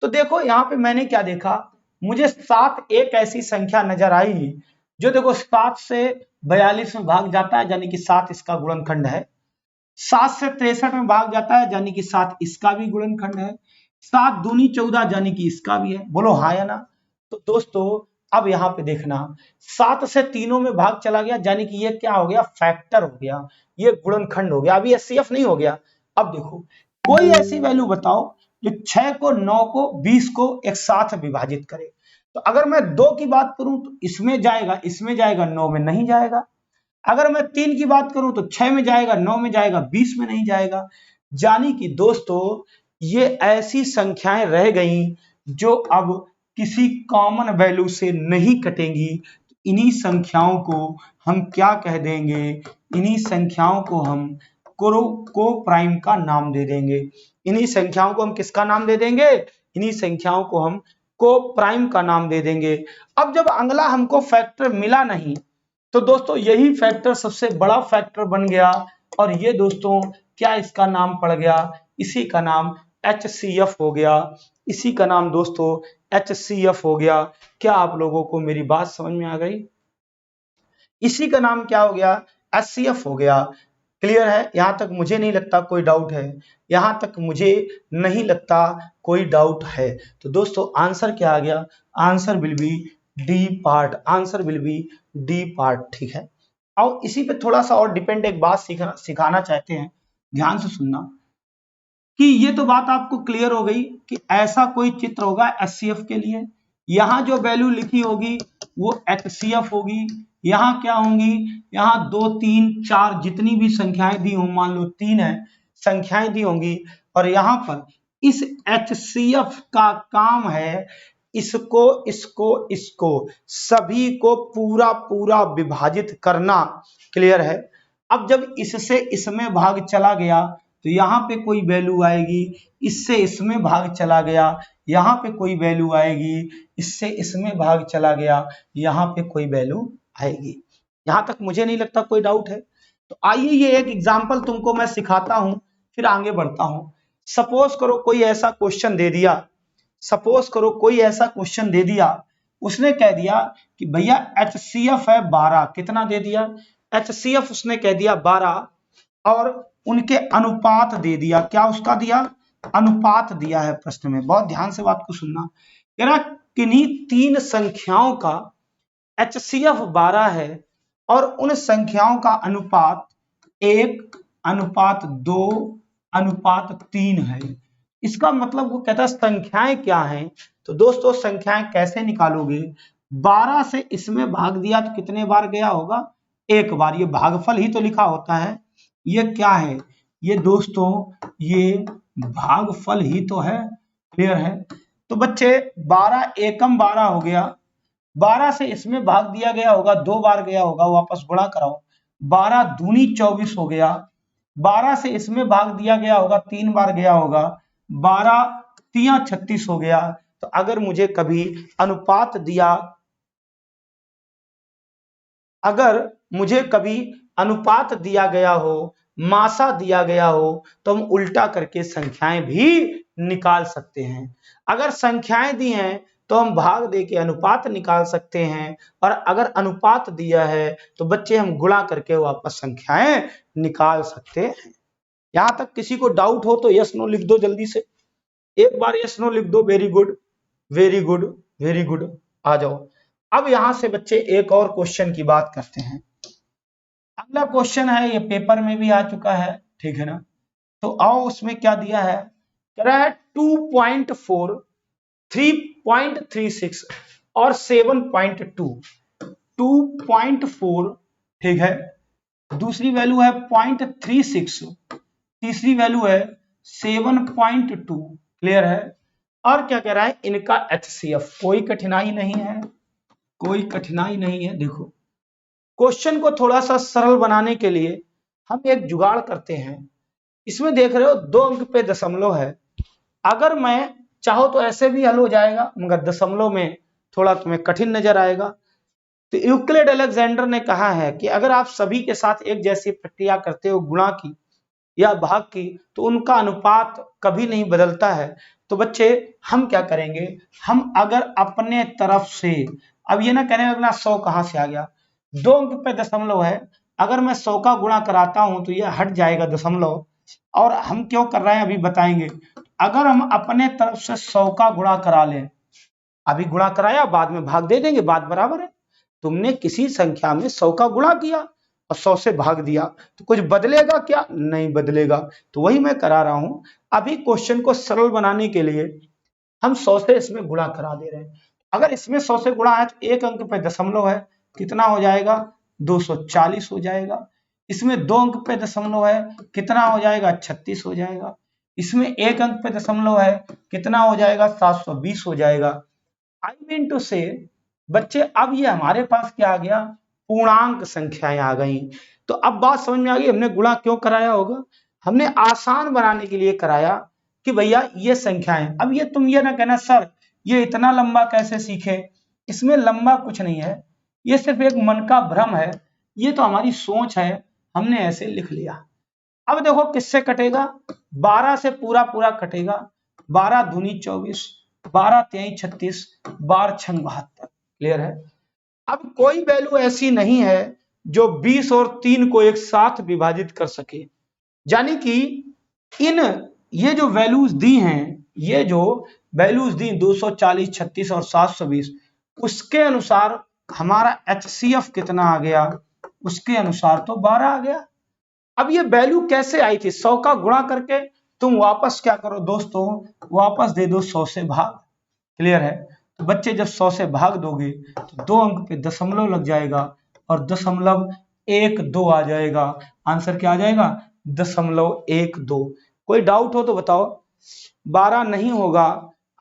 A: तो देखो यहाँ पे मैंने क्या देखा, मुझे 7 एक ऐसी संख्या नजर आई जो देखो 7 से 42 में भाग जाता है, यानी कि 7 इसका गुणनखंड है। 7 से 63 में भाग जाता है, यानी कि 7 इसका भी गुणनखंड है। 7 दूनी 14, यानी कि इसका भी है। बोलो हाँ या ना? तो दोस्तों अब यहाँ पे देखना, 7 से तीनों में भाग चला गया, यानी कि ये क्या हो गया, फैक्टर हो गया, ये गुणनखंड हो गया, अभी HCF नहीं हो गया। अब देखो कोई ऐसी वैल्यू बताओ जो 6 को, 9 को, 20 को एक साथ विभाजित करे। तो अगर मैं 2 की बात करूं तो इसमें जाएगा, 9 में नहीं जाएगा। अगर मैं 3 की बात करूं तो 6 में जाएगा, 9 में जाएगा, 20 में नहीं जाएगा। यानी कि दोस्तों ये ऐसी संख्याएं रह गई जो अब किसी कॉमन वैल्यू से नहीं कटेंगी। इन्हीं संख्याओं को हम क्या कह देंगे, इन्हीं संख्याओं को हम को प्राइम का नाम दे देंगे। इन्हीं संख्याओं को हम किसका नाम दे देंगे, इन्हीं संख्याओं को हम को प्राइम का नाम दे देंगे। अब जब अगला हमको फैक्टर मिला नहीं तो दोस्तों यही फैक्टर सबसे बड़ा फैक्टर बन गया और ये दोस्तों क्या इसका नाम पड़ गया, इसी का नाम HCF हो गया। इसी का नाम दोस्तों HCF हो गया। क्या आप लोगों को मेरी बात समझ में आ गई? इसी का नाम क्या हो गया, HCF हो गया। क्लियर है? यहां तक मुझे नहीं लगता कोई डाउट है, यहां तक मुझे नहीं लगता कोई डाउट है। तो दोस्तों आंसर क्या आ गया, answer will be D part, answer will be D part, ठीक है। और इसी पे थोड़ा सा और डिपेंड एक बात सिखाना चाहते हैं, ध्यान से सुनना, कि ये तो बात आपको क्लियर हो गई कि ऐसा कोई चित्र होगा HCF के लिए, यहां जो वैल्यू लिखी होगी वो HCF होगी। यहाँ क्या होंगी, यहाँ 2 3 4 जितनी भी संख्याएं दी हों, मान लो 3 है संख्याएं दी होंगी, और यहाँ पर इस HCF का काम है इसको इसको इसको सभी को पूरा पूरा विभाजित करना। क्लियर है। अब जब इससे इसमें भाग चला गया तो यहाँ पे कोई वैल्यू आएगी, इससे इसमें भाग चला गया यहाँ पे कोई वैल्यू आएगी, इससे इसमें भाग चला गया यहाँ पे कोई वैल्यू आएगी। यहाँ तक मुझे नहीं लगता कोई डाउट है। तो आइए ये एक एग्जांपल तुमको मैं सिखाता हूं, फिर आगे बढ़ता हूं। सपोज करो कोई ऐसा क्वेश्चन दे दिया, सपोज करो कोई ऐसा क्वेश्चन दे दिया, उसने कह दिया कि भैया HCF है 12। कितना दे दिया, HCF उसने कह दिया 12, और उनके अनुपात दे दिया। क्या उसका दिया, अनुपात दिया है प्रश्न में। बहुत ध्यान से बात को सुनना। कह रहा किन्हीं 3 संख्याओं का HCF 12 है और उन संख्याओं का अनुपात 1 अनुपात 2 अनुपात 3 है। इसका मतलब वो कहता है संख्याएं क्या हैं। तो दोस्तों संख्याएं कैसे निकालोगे, 12 से इसमें भाग दिया तो कितने बार गया होगा, 1 बार। ये भागफल ही तो लिखा होता है। ये क्या है, ये दोस्तों ये भागफल ही तो है। क्लियर है। तो बच्चे 12 एकम 12 हो गया, 12 से इसमें भाग दिया गया होगा 2 बार गया होगा, वापस गुणा कराओ, 12 दूनी 24 हो गया। 12 से इसमें भाग दिया गया होगा 3 बार गया होगा, 12 तिया 36 हो गया। तो अगर मुझे कभी अनुपात दिया, अगर मुझे कभी अनुपात दिया गया हो, मासा दिया गया हो, तो हम उल्टा करके संख्याएं भी निकाल सकते हैं। अगर संख्याएं दी हैं तो हम भाग दे के अनुपात निकाल सकते हैं, और अगर अनुपात दिया है तो बच्चे हम गुणा करके वापस संख्याएं निकाल सकते हैं। यहां तक किसी को डाउट हो तो यस नो लिख दो जल्दी से, एक बार यस नो लिख दो। Very good very good very good, आ जाओ। अब यहां से बच्चे एक और क्वेश्चन की बात करते हैं। अगला क्वेश्चन है, ये पेपर में भी आ चुका है, ठीक है ना। तो आओ उसमें क्या दिया है, कह रहा है 2.4 3.36 और 7.2। 2.4 ठीक है, दूसरी वैल्यू है 0.36, तीसरी वैल्यू है 7.2। क्लियर है। और क्या कह रहा है, इनका HCF। कोई कठिनाई नहीं है, कोई कठिनाई नहीं है। देखो क्वेश्चन को थोड़ा सा सरल बनाने के लिए हम एक जुगाड़ करते हैं। इसमें देख रहे हो 2 अंक पे दशमलव है। अगर मैं चाहो तो ऐसे भी हल हो जाएगा, मगर दशमलव में थोड़ा तुम्हें कठिन नजर आएगा। तो यूक्लिड अलेक्जेंडर ने कहा है कि अगर आप सभी के साथ एक जैसी प्रक्रिया करते हो, गुणा की या भाग की, तो उनका अनुपात कभी नहीं बदलता है। तो बच्चे हम क्या करेंगे, हम अगर अपने तरफ से, अब ये ना कहने लगना 100 कहां से आ गया, 2 अंक पे दशमलव है, अगर मैं 100 का गुणा कराता हूं तो ये हट जाएगा दशमलव। और हम क्यों कर रहे हैं अभी बताएंगे। अगर हम अपने तरफ से 100 का गुणा करा लें, अभी गुणा कराया बाद में भाग दे देंगे, बात बराबर है। तुमने किसी संख्या में 100 का गुणा किया और 100 से भाग दिया, तो कुछ बदलेगा क्या, नहीं बदलेगा। तो वही मैं करा रहा हूं। अभी क्वेश्चन को सरल बनाने के लिए हम 100 से इसमें गुणा करा दे रहे हैं। अगर इसमें 100 से गुणा है तो 1 अंक पे दशमलव है, कितना हो जाएगा, 240 हो जाएगा। इसमें 2 अंक पे दशमलव है, कितना हो जाएगा, 36 हो जाएगा। इसमें 1 अंक पे दशमलव है, कितना हो जाएगा, 720 हो जाएगा। आई मीन टू से बच्चे अब ये हमारे पास क्या आ गया, पूर्णांक संख्याएं आ गई। तो अब बात समझ में आ गई हमने गुणा क्यों कराया होगा। हमने आसान बनाने के लिए कराया कि भैया ये संख्याएं। अब ये तुम ये ना कहना सर ये इतना लंबा कैसे सीखे, इसमें लंबा कुछ नहीं है, ये सिर्फ एक मन का भ्रम है, ये तो हमारी सोच है, हमने ऐसे लिख लिया। अब देखो किससे कटेगा, 12 से पूरा पूरा कटेगा, 12 दूनी 24, 12 तिहाई 36, 12 छंग 72। क्लियर है। अब कोई वैल्यू ऐसी नहीं है जो 20 और 3 को एक साथ विभाजित कर सके। यानी कि इन ये जो वैल्यूज दी हैं, ये जो वैल्यूज दी 240, 36 और 720, उसके अनुसार हमारा HCF कितना आ गया, उसके अनुसार तो 12 आ गया। अब ये वैल्यू कैसे आई थी, 100 का गुणा करके। तुम वापस क्या करो दोस्तों, वापस दे दो 100 से भाग। क्लियर है। तो बच्चे जब 100 से भाग दोगे तो 2 अंक पे दशमलव लग जाएगा और 0.12 आ जाएगा। आंसर क्या आ जाएगा? 0.12। कोई डाउट हो तो बताओ। 12 नहीं होगा,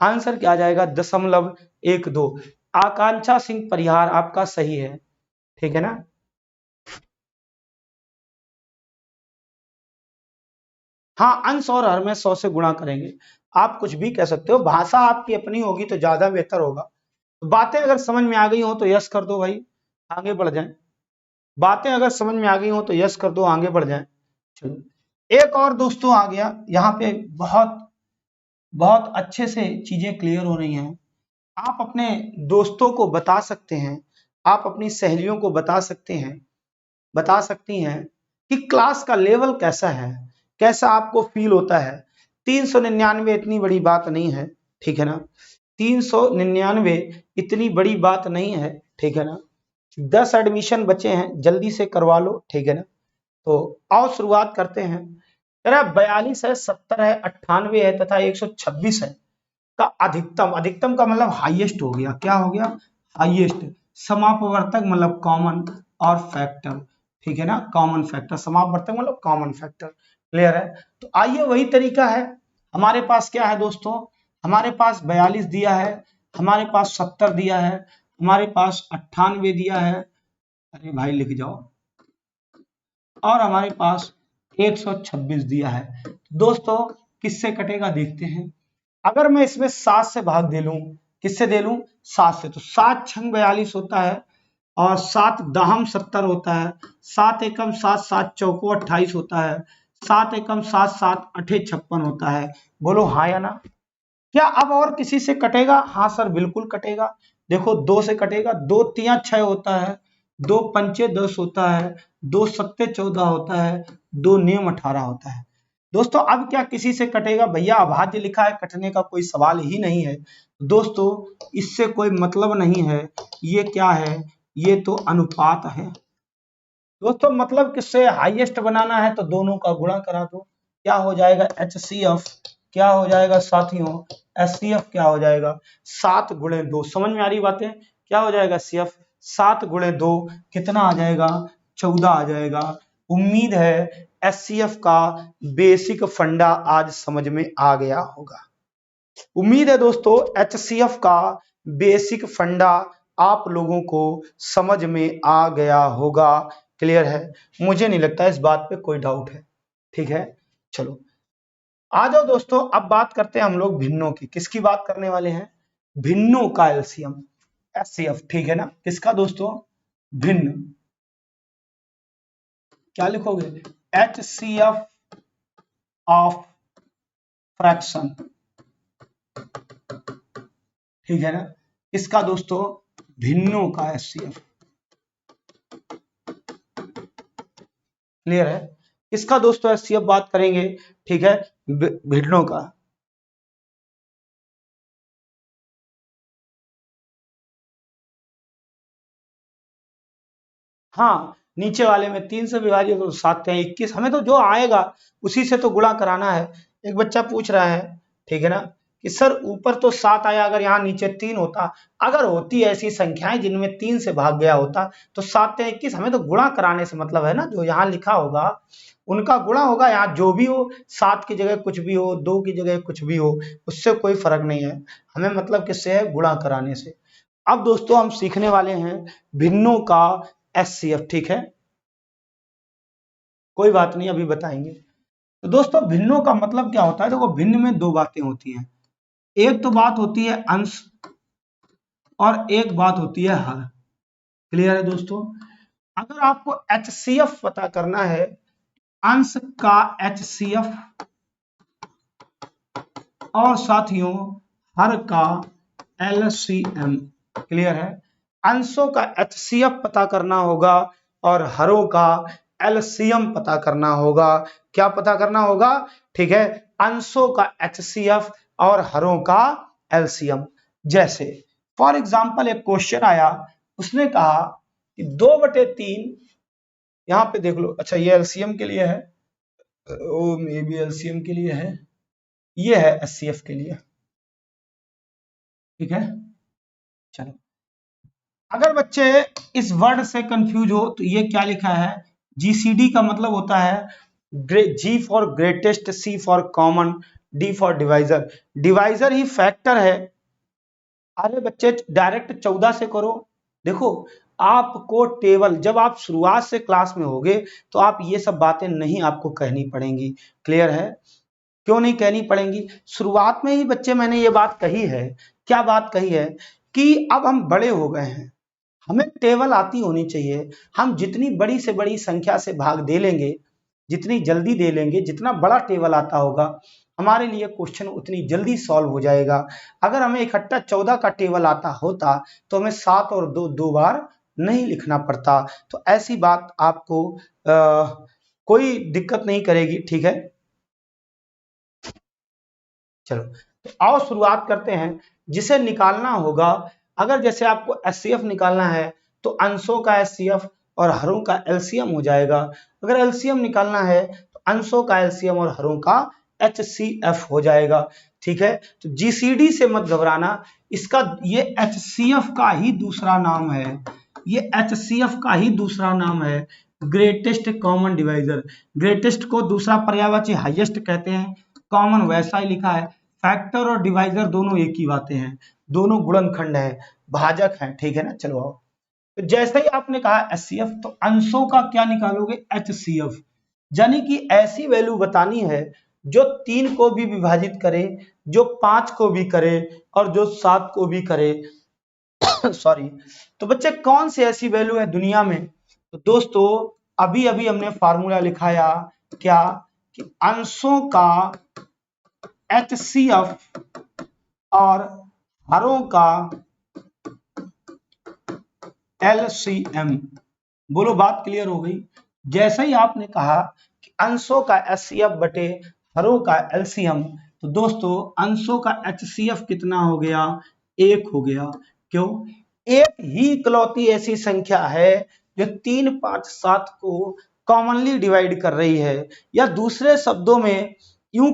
A: आंसर क्या आ जाएगा? 0.12। आकांक्षा सिंह परिहार आपका सही है, ठीक है ना। हाँ, अंश और हर में 100 से गुणा करेंगे। आप कुछ भी कह सकते हो, भाषा आपकी अपनी होगी तो ज्यादा बेहतर होगा। बातें अगर समझ में आ गई हो तो यस कर दो भाई, आगे बढ़ जाएं। बातें अगर समझ में आ गई हो तो यस कर दो, आगे बढ़ जाएं। चलो, एक और दोस्तों आ गया यहाँ पे, बहुत बहुत अच्छे से चीजें क्लियर हो रही हैं। आप अपने दोस्तों को बता सकते हैं, आप अपनी सहेलियों को बता सकते हैं, बता सकती हैं कि क्लास का लेवल कैसा है, कैसा आपको फील होता है। 399 इतनी बड़ी बात नहीं है, ठीक है ना। 399 इतनी बड़ी बात नहीं है, ठीक है ना। 10 एडमिशन बचे हैं, जल्दी से करवा लो, ठीक है ना। तो आओ शुरुआत करते हैं। 42 है, 70 है, 98 है तथा 126 है का अधिकतम, अधिकतम का मतलब हाईएस्ट हो गया। क्या हो गया? हाईएस्ट। समापवर्तक मतलब कॉमन और फैक्टर, ठीक है ना। कॉमन फैक्टर, समापवर्तक मतलब कॉमन फैक्टर। क्लियर है? तो आइए वही तरीका है। हमारे पास क्या है दोस्तों? हमारे पास 42 दिया है, हमारे पास 70 दिया है, हमारे पास 98 दिया है, अरे भाई लिख जाओ, और हमारे पास 126 दिया है। दोस्तों किससे कटेगा देखते हैं। अगर मैं इसमें 7 से भाग दे लूं, किससे दे लूं? 7 से। तो 7 छंग 42 होता है और 7 दहम 70 होता है, 7 एकम 7, 7 चौको 28 होता है, 7 एकम 7, 7 अठे 56 होता है। बोलो हाँ या ना। क्या अब और किसी से कटेगा? हाँ सर बिल्कुल कटेगा। देखो 2 से कटेगा, 2 तिया 6 होता है, 2 पंचे 10 होता है, 2 सत्ते 14 होता है, 2 नियम 18 होता है। दोस्तों अब क्या किसी से कटेगा? भैया अभाज्य लिखा है, कटने का कोई सवाल ही नहीं है। दोस्तों इससे कोई मतलब नहीं है। ये क्या है? ये तो अनुपात है। दोस्तों मतलब किससे हाईएस्ट बनाना है तो दोनों का गुणा करा दो। क्या हो जाएगा? HCF। क्या हो जाएगा साथियों? SCF क्या हो जाएगा? 7 गुणे 2। समझ में आ रही बातें? क्या हो जाएगा CF? 7 गुणे 2 कितना आ जाएगा? 14 आ जाएगा। उम्मीद है SCF का बेसिक फंडा आज समझ में आ गया होगा। उम्मीद है दोस्तों HCF का बेसिक फंडा आप लोगों को समझ में आ गया होगा। क्लियर है? मुझे नहीं लगता इस बात पे कोई डाउट है, ठीक है। चलो आ जाओ दोस्तों, अब बात करते हैं हम लोग भिन्नों की। किसकी बात करने वाले हैं? भिन्नों का एलसीएम, HCF, ठीक है ना। किसका दोस्तों? भिन्न। क्या लिखोगे? HCF ऑफ फ्रैक्शन, ठीक है ना। इसका दोस्तों भिन्नों का HCF। क्लियर है? इसका दोस्तों HCF बात करेंगे, ठीक है, भिन्नों का। हाँ, नीचे वाले में 3 से विभाजित तो 7 है 21। हमें तो जो आएगा उसी से तो गुणा कराना है। एक बच्चा पूछ रहा है, ठीक है ना, कि सर ऊपर तो 7 आया, अगर यहाँ नीचे 3 होता, अगर होती ऐसी संख्याएं जिनमें 3 से भाग गया होता तो 7 या 21। हमें तो गुणा कराने से मतलब है ना, जो यहाँ लिखा होगा उनका गुणा होगा। यहाँ जो भी हो, 7 की जगह कुछ भी हो, 2 की जगह कुछ भी हो, उससे कोई फर्क नहीं है। हमें मतलब किससे है? गुणा कराने से। अब दोस्तों हम सीखने वाले हैं भिन्नों का HCF, ठीक है। कोई बात नहीं, अभी बताएंगे। तो दोस्तों भिन्नों का मतलब क्या होता है? देखो भिन्न में दो बातें होती हैं। एक तो बात होती है अंश और एक बात होती है हर। क्लियर है दोस्तों? अगर आपको HCF पता करना है, अंश का HCF और साथियों हर का LCM। क्लियर है? अंशों का HCF पता करना होगा और हरों का LCM पता करना होगा। क्या पता करना होगा? ठीक है, अंशों का HCF और हरों का LCM। जैसे फॉर एग्जांपल एक क्वेश्चन आया, उसने कहा कि 2/3, यहां पे देख लो। अच्छा ये LCM के लिए है, ओ मे बी LCM के लिए है, ये है HCF के लिए, ठीक है। चलो, अगर बच्चे इस वर्ड से कंफ्यूज हो तो ये क्या लिखा है, जीसीडी का मतलब होता है G for greatest, C for common, D for divisor. Divisor ही फैक्टर है। अरे बच्चे डायरेक्ट 14 से करो। देखो, आपको टेबल जब आप शुरुआत से क्लास में होगे तो आप ये सब बातें नहीं आपको कहनी पड़ेंगी। क्लियर है? क्यों नहीं कहनी पड़ेंगी? शुरुआत में ही बच्चे मैंने ये बात कही है। क्या बात कही है? कि अब हम बड़े हो गए हैं, हमें टेबल आती होनी चाहिए। हम जितनी बड़ी से बड़ी संख्या से भाग दे लेंगे, जितनी जल्दी दे लेंगे, जितना बड़ा टेबल आता होगा, हमारे लिए क्वेश्चन उतनी जल्दी सॉल्व हो जाएगा। अगर हमें इकट्ठा 14 का टेबल आता होता तो हमें 7 और 2 बार नहीं लिखना पड़ता। तो ऐसी बात आपको कोई दिक्कत नहीं करेगी। ठीक है, चलो तो आओ शुरुआत करते हैं। जिसे निकालना होगा, अगर जैसे आपको एचसीएफ निकालना है तो अंशों का एचसीएफ और हरों का एलसीएम हो जाएगा। अगर एलसीएम निकालना है तो अंशों का एलसीएम और हरों का एचसीएफ हो जाएगा। ठीक है, तो जीसीडी से मत घबराना, इसका ये एचसीएफ का ही दूसरा नाम है। ये एचसीएफ का ही दूसरा नाम है, ग्रेटेस्ट कॉमन डिवाइजर। ग्रेटेस्ट को दूसरा पर्यायवाची हाईएस्ट कहते हैं, कॉमन वैसा ही लिखा है। फैक्टर और डिवाइजर दोनों एक ही बातें हैं, दोनों गुणनखंड है, भाजक है। ठीक है ना? चलो आओ, तो जैसे ही आपने कहा एचसीएफ तो अंशों का क्या निकालोगे? एचसीएफ। यानी कि ऐसी वैल्यू बतानी है जो 3 को भी विभाजित करे, जो 5 को भी करे और जो 7 को भी करे। सॉरी, तो बच्चे कौन सी ऐसी वैल्यू है दुनिया में? तो दोस्तों अभी अभी हमने फार्मूला लिखाया, क्या कि अंशों का एचसीएफ और हरों का एलसीएम। बोलो, बात क्लियर हो गई? जैसे ही आपने कहा कि अंशों का एचसीएफ बटे हरों का एलसीएम, तो दोस्तों अंशों का एचसीएफ कितना हो गया? 1 हो गया। क्यों? एक ही इकलौती ऐसी संख्या है जो 3, 5, 7 को कॉमनली डिवाइड कर रही है। या दूसरे शब्दों में यूं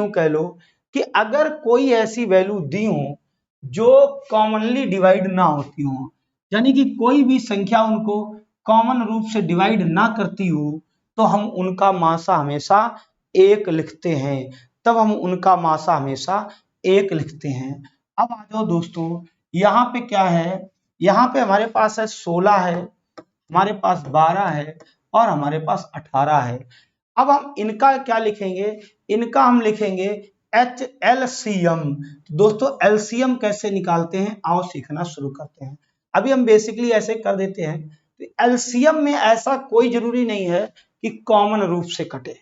A: कह लो, कि अगर कोई ऐसी वैल्यू दी हो जो कॉमनली डिवाइड ना होती हो, यानी कि कोई भी संख्या उनको कॉमन रूप से डिवाइड ना करती हो, तो हम उनका मासा हमेशा 1 लिखते हैं। तब हम उनका मासा हमेशा 1 लिखते हैं। अब आ जाओ दोस्तों, यहाँ पे क्या है? यहाँ पे हमारे पास है 16 है, हमारे पास 12 है और हमारे पास 18 है। अब हम इनका क्या लिखेंगे? इनका हम लिखेंगे एच एलसीएम। दोस्तों एलसीएम कैसे निकालते हैं, आओ सीखना शुरू करते हैं। अभी हम बेसिकली ऐसे कर देते हैं। तो एलसीएम में ऐसा कोई जरूरी नहीं है कि कॉमन रूप से कटे।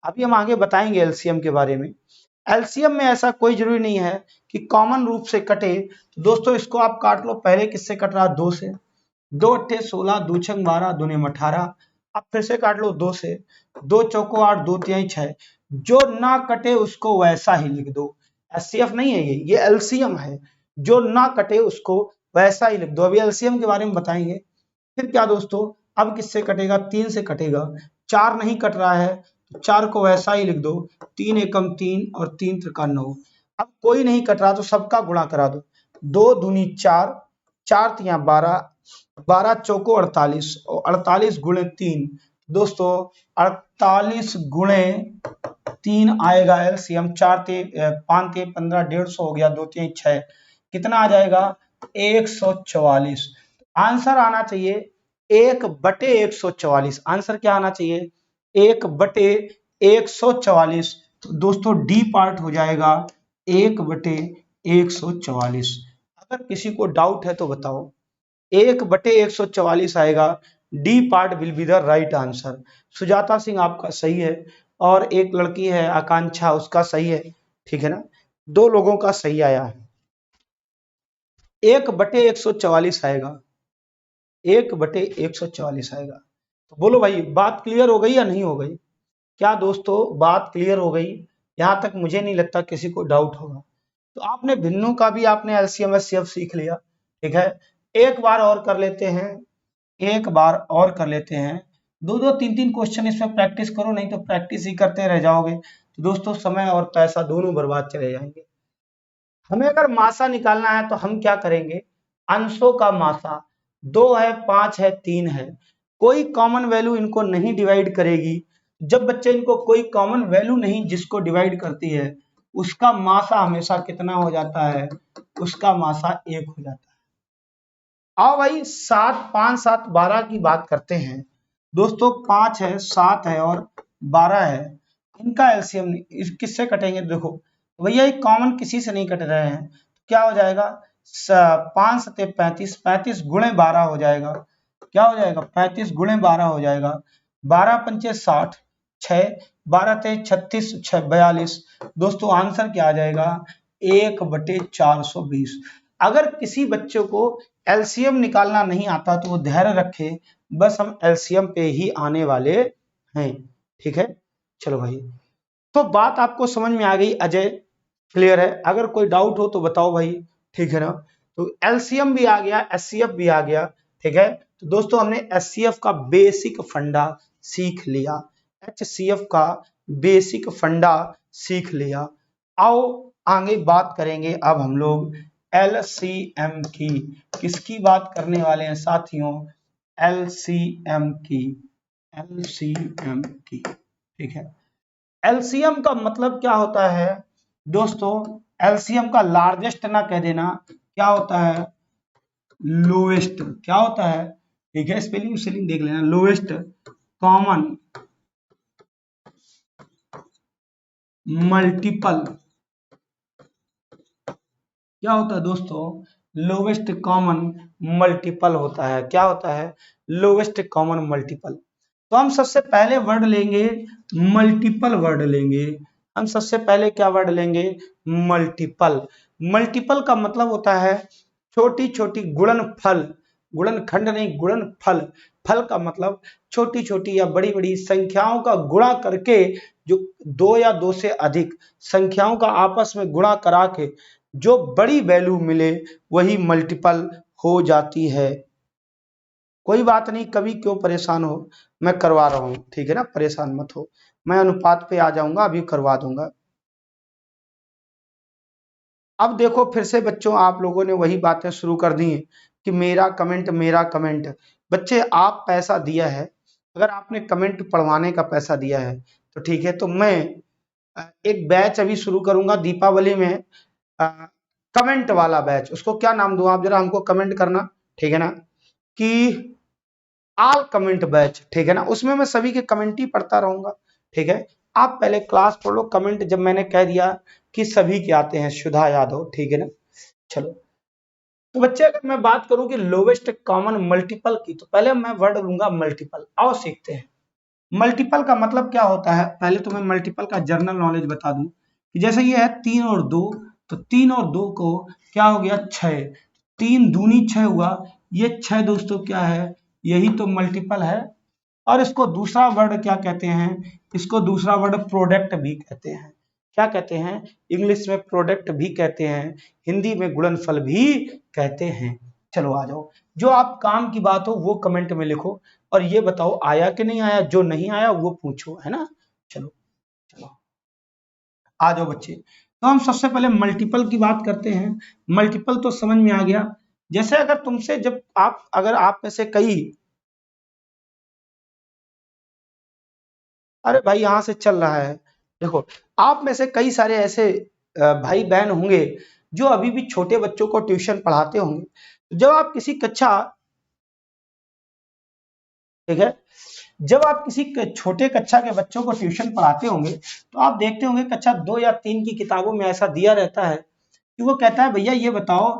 A: अभी हम आगे बताएंगे एलसीएम के बारे में। एलसीएम में ऐसा कोई जरूरी नहीं है कि कॉमन रूप से कटे। तो दोस्तों इसको आप काट लो। पहले किससे कट रहा? 2 से। 2 अट्ठे 16, 2 छंग 12, 2 नेम 18। अब फिर से काट लो 2 से। 2 चौको 8, 2 तिहाई 6। जो ना कटे उसको वैसा ही लिख दो। एचसीएफ नहीं है ये एलसीएम है। जो ना कटे उसको वैसा ही लिख दो। अभी एलसीएम के बारे में बताएंगे। फिर क्या दोस्तों, अब किससे कटेगा? 3 से कटेगा। 4 नहीं कट रहा है तो 4 को वैसा ही लिख दो। 3 एकम 3 और 3 त्रिका 9। अब कोई नहीं कट रहा तो सबका गुणा करा दो। 2 दूनी 4, 4 तिया 12, 12 चौको 48 और 48 गुणे 3। दोस्तों 48 गुणे 3 आएगा एलसीएम। 4 ते 5 ते 15, 150 हो गया। 2 3 6, कितना आ जाएगा? 144। आंसर आना चाहिए 1/144। आंसर क्या आना चाहिए? 1/144। तो दोस्तों डी पार्ट हो जाएगा 1/144। अगर किसी को डाउट है तो बताओ। 1/144 आएगा। D part will be the right answer. Sujata Singh आपका सही है और एक लड़की है आकांक्षा, उसका सही है। ठीक है ना? 2 लोगों का सही आया है। 1/144 आएगा। 1/144 आएगा। तो बोलो भाई, बात क्लियर हो गई या नहीं हो गई? क्या दोस्तों बात क्लियर हो गई? यहां तक मुझे नहीं लगता किसी को डाउट होगा। तो आपने भिन्नों का भी आपने एलसीएम एचसीएफ सीख लिया। ठीक है, एक बार और कर लेते हैं। एक बार और कर लेते हैं। 2-2, 3-3 क्वेश्चन इसमें प्रैक्टिस करो, नहीं तो प्रैक्टिस ही करते रह जाओगे तो दोस्तों समय और पैसा दोनों बर्बाद चले जाएंगे। हमें अगर मासा निकालना है तो हम क्या करेंगे, अंशों का मासा 2 है, 5 है, 3 है, कोई कॉमन वैल्यू इनको नहीं डिवाइड करेगी। जब बच्चे इनको कोई कॉमन वैल्यू नहीं जिसको डिवाइड करती है, उसका मासा हमेशा कितना हो जाता है, उसका मासा 1 हो जाता है। आओ भाई 7, 5, 7, 12 की बात करते हैं दोस्तों। 5 है, 7 है और 12 है, इनका एलसीएम किससे कटेंगे, देखो भैया ये कॉमन किसी से नहीं कट रहे हैं, क्या हो जाएगा, 5 सते 35, 35 गुणे 12 हो जाएगा, क्या हो जाएगा, 35 गुणे 12 हो जाएगा, 12 पंचे 60, 6, 12 ते 36, 42, दोस्तों आंसर क्या आ जाएगा, 1/420। अगर किसी बच्चे को एलसीएम निकालना नहीं आता तो वो धैर्य रखे, बस हम एलसीएम पे ही आने वाले हैं, ठीक है। चलो भाई, तो बात आपको समझ में आ गई अजय, क्लियर है, अगर कोई डाउट हो तो बताओ भाई, ठीक है ना। तो एलसीएम भी आ गया, एचसीएफ भी आ गया, ठीक है। तो दोस्तों हमने एचसीएफ का बेसिक फंडा सीख लिया, एचसीएफ का बेसिक फंडा सीख लिया। आओ आगे बात करेंगे अब हम लोग एलसीएम की, किसकी बात करने वाले हैं साथियों, एलसीएम की, एलसीएम की, ठीक है। एलसीएम का मतलब क्या होता है दोस्तों, एलसीएम का लार्जेस्ट ना कह देना, क्या होता है, लोएस्ट, क्या होता है, ठीक है, स्पेलिंग स्पेलिंग देख लेना, लोएस्ट कॉमन मल्टीपल, क्या होता है दोस्तों, लोवेस्ट कॉमन मल्टीपल होता है, क्या होता है, लोवेस्ट कॉमन मल्टीपल। तो हम सबसे पहले वर्ड लेंगे मल्टीपल वर्ड लेंगे, हम सबसे पहले क्या वर्ड लेंगे, मल्टीपल। मल्टीपल का मतलब होता है छोटी छोटी गुणनफल, गुणनखंड नहीं, गुणनफल, फल का मतलब छोटी छोटी या बड़ी बड़ी संख्याओं का गुणा करके, जो 2 या 2 से अधिक संख्याओं का आपस में गुणा करा के जो बड़ी वैल्यू मिले वही मल्टीपल हो जाती है। कोई बात नहीं, कभी क्यों परेशान हो, मैं करवा रहा हूं, ठीक है ना, परेशान मत हो, मैं अनुपात पे आ जाऊंगा, अभी करवा दूंगा। अब देखो फिर से बच्चों आप लोगों ने वही बातें शुरू कर दी हैं कि मेरा कमेंट, मेरा कमेंट। बच्चे आप पैसा दिया है, अगर आपने कमेंट पढ़वाने का पैसा दिया है तो ठीक है, तो मैं एक बैच अभी शुरू करूंगा दीपावली में, कमेंट वाला बैच, उसको क्या नाम दूं आप जरा हमको कमेंट करना, ठीक है ना, कि ऑल कमेंट बैच, ठीक है ना, उसमें मैं सभी के कमेंट ही पढ़ता रहूंगा, ठीक है। आप पहले क्लास पढ़ लो, कमेंट जब मैंने कह दिया कि सभी के आते हैं, सुधा यादव, ठीक है ना। चलो, तो बच्चे अगर मैं बात करूं कि लोवेस्ट कॉमन मल्टीपल की, तो पहले मैं वर्ड लूंगा मल्टीपल। आओ सीखते हैं मल्टीपल का मतलब क्या होता है। पहले तो मैं मल्टीपल का जनरल नॉलेज बता दूं कि जैसे ये है 3 और 2, तो 3 और 2 को क्या हो गया 6, 3 दूनी 6 हुआ, ये 6 दोस्तों क्या है, यही तो मल्टीपल है। और इसको दूसरा वर्ड क्या कहते हैं, इसको दूसरा वर्ड प्रोडक्ट भी कहते हैं, क्या कहते हैं, इंग्लिश में प्रोडक्ट भी कहते हैं, हिंदी में गुणनफल भी कहते हैं। चलो आ जाओ, जो आप काम की बात हो वो कमेंट में लिखो, और ये बताओ आया कि नहीं आया, जो नहीं आया वो पूछो, है ना। चलो चलो आ जाओ बच्चे, तो हम सबसे पहले मल्टीपल की बात करते हैं। मल्टीपल तो समझ में आ गया, जैसे अगर तुमसे जब आप, अगर आप में से कई, अरे भाई यहाँ से चल रहा है, देखो आप में से कई सारे ऐसे भाई बहन होंगे जो अभी भी छोटे बच्चों को ट्यूशन पढ़ाते होंगे। जब आप किसी कक्षा, ठीक है, जब आप किसी छोटे कक्षा के बच्चों को ट्यूशन पढ़ाते होंगे तो आप देखते होंगे कक्षा 2 या 3 की किताबों में ऐसा दिया रहता है कि वो कहता है भैया ये बताओ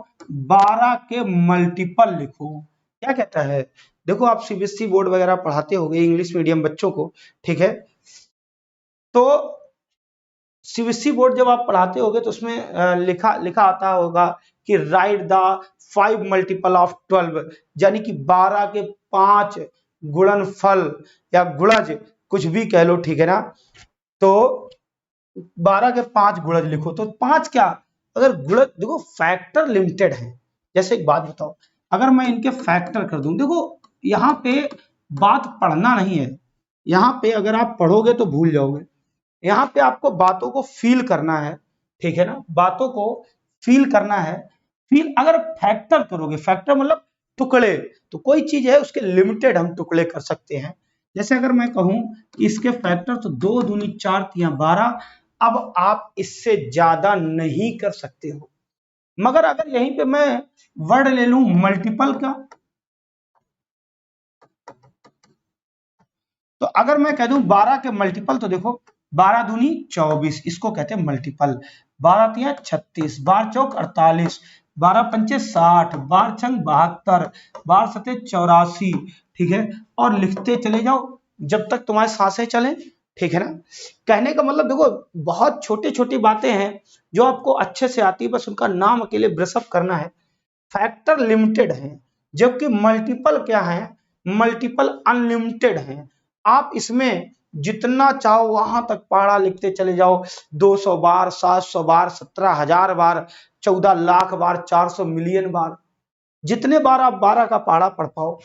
A: 12 के मल्टीपल लिखो, क्या कहता है। देखो आप सीबीएसई बोर्ड वगैरह पढ़ाते होंगे इंग्लिश मीडियम बच्चों को, ठीक है, तो सीबीएसई बोर्ड जब आप पढ़ाते होगे तो उसमें लिखा लिखा आता होगा कि राइट द 5 मल्टीपल ऑफ 12, यानी कि 12 के 5 गुणनफल या गुणज, कुछ भी कह लो, ठीक है ना। तो 12 के 5 गुणज लिखो, तो 5 क्या, अगर गुणज देखो फैक्टर लिमिटेड है। जैसे एक बात बताओ, अगर मैं इनके फैक्टर कर दूं, देखो यहाँ पे बात पढ़ना नहीं है, यहाँ पे अगर आप पढ़ोगे तो भूल जाओगे, यहाँ पे आपको बातों को फील करना है, ठीक है ना, बातों को फील करना है। फील अगर फैक्टर करोगे, फैक्टर मतलब टुकड़े, तो कोई चीज है उसके लिमिटेड हम टुकड़े कर सकते हैं। जैसे अगर मैं कहूं इसके फैक्टर तो 2 दूनी 4 तिया 12, अब आप इससे ज्यादा नहीं कर सकते हो। मगर अगर यहीं पे मैं वर्ड ले लूं मल्टीपल का, तो अगर मैं कह दूं 12 के मल्टीपल, तो देखो 12 दूनी 24, इसको कहते हैं मल्टीपल। 12 तिया 36, 12 चौक 48, 12 पंचे 60, 12 छंग 72, 12 सते 84, ठीक है। और लिखते चले जाओ जब तक तुम्हारे सांसें चले, ठीक है ना। कहने का मतलब देखो बहुत छोटी छोटी बातें हैं जो आपको अच्छे से आती है, बस उनका नाम अकेले ब्रशअप करना है। फैक्टर लिमिटेड है, जबकि मल्टीपल क्या है, मल्टीपल अनलिमिटेड है। आप इसमें जितना चाहो वहां तक पहाड़ा लिखते चले जाओ, 200 बार, 700 बार, 17,000 बार, 14 लाख बार, 400 मिलियन बार, जितने बार आप 12 का पहाड़ा पढ़ पाओ।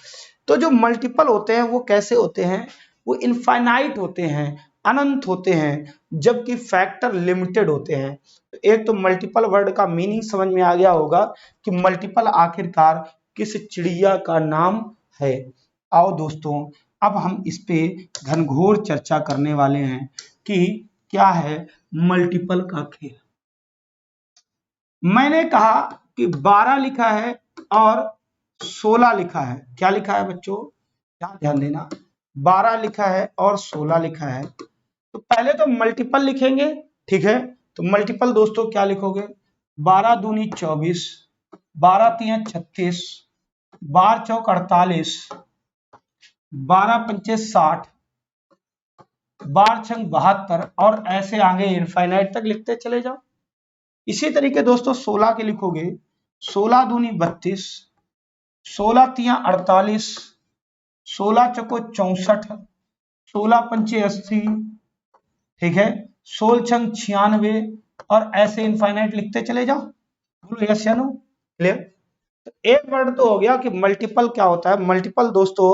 A: तो जो मल्टीपल होते हैं वो कैसे होते हैं, वो इनफाइनाइट होते हैं, अनंत होते हैं, जबकि फैक्टर लिमिटेड होते हैं। तो एक तो मल्टीपल वर्ड का मीनिंग समझ में आ गया होगा कि मल्टीपल आखिरकार किस चिड़िया का नाम है। आओ दोस्तों, अब हम इस पे घनघोर चर्चा करने वाले हैं कि क्या है मल्टीपल का खेल। मैंने कहा कि 12 लिखा है और 16 लिखा है। क्या लिखा है बच्चों, क्या ध्यान देना, 12 लिखा है और 16 लिखा है। तो पहले तो मल्टीपल लिखेंगे, ठीक है। तो मल्टीपल दोस्तों क्या लिखोगे, 12 दूनी 24, 12 तिया 36, 12 चौक 48, 12 पंचे 60, 12 छंग 72, और ऐसे आगे इनफाइनाइट तक लिखते चले जाओ। इसी तरीके दोस्तों 16 के लिखोगे, 16 दूनी 32, 16 तिया 48, 16 चौको 64, 16 पंचे 80, ठीक है, 16 छंग 96, और ऐसे इनफाइनाइट लिखते चले जाओ। बोलो यस या नो, क्लियर। तो एक वर्ड तो हो गया कि मल्टीपल क्या होता है। मल्टीपल दोस्तों,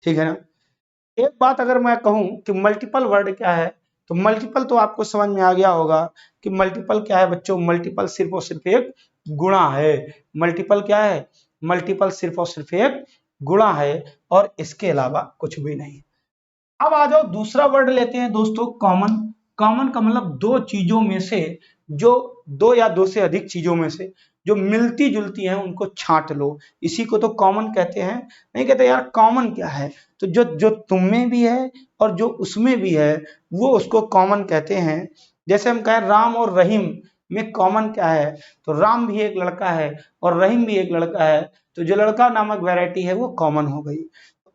A: ठीक है ना। एक बात अगर मैं कहूं कि मल्टीपल वर्ड क्या है, तो मल्टीपल तो आपको समझ में आ गया होगा कि मल्टीपल क्या है बच्चों। मल्टीपल सिर्फ और सिर्फ एक गुणा है। मल्टीपल क्या है, मल्टीपल सिर्फ और सिर्फ एक गुणा है, और इसके अलावा कुछ भी नहीं। अब आ जाओ दूसरा वर्ड लेते हैं दोस्तों, कॉमन। कॉमन का मतलब दो चीजों में से, जो दो या दो से अधिक चीजों में से जो मिलती जुलती हैं उनको छांट लो, इसी को तो कॉमन कहते हैं। नहीं कहते यार कॉमन क्या है, तो जो जो तुम में भी है और जो उसमें भी है वो उसको कॉमन कहते हैं। जैसे हम कहें राम और रहीम में कॉमन क्या है, तो राम भी एक लड़का है और रहीम भी एक लड़का है, तो जो लड़का नामक वैरायटी है वो कॉमन हो गई।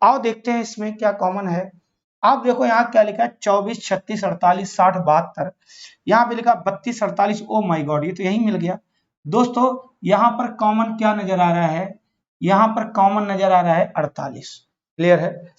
A: आओ देखते हैं इसमें क्या कॉमन है। आप देखो यहाँ क्या लिखा है, 24, 36, 48, 60, 72, यहाँ पे लिखा 32, 48। ओ माय गॉड, ये तो यही मिल गया दोस्तों। यहाँ पर कॉमन क्या नजर आ रहा है, यहाँ पर कॉमन नजर आ रहा है 48। क्लियर है,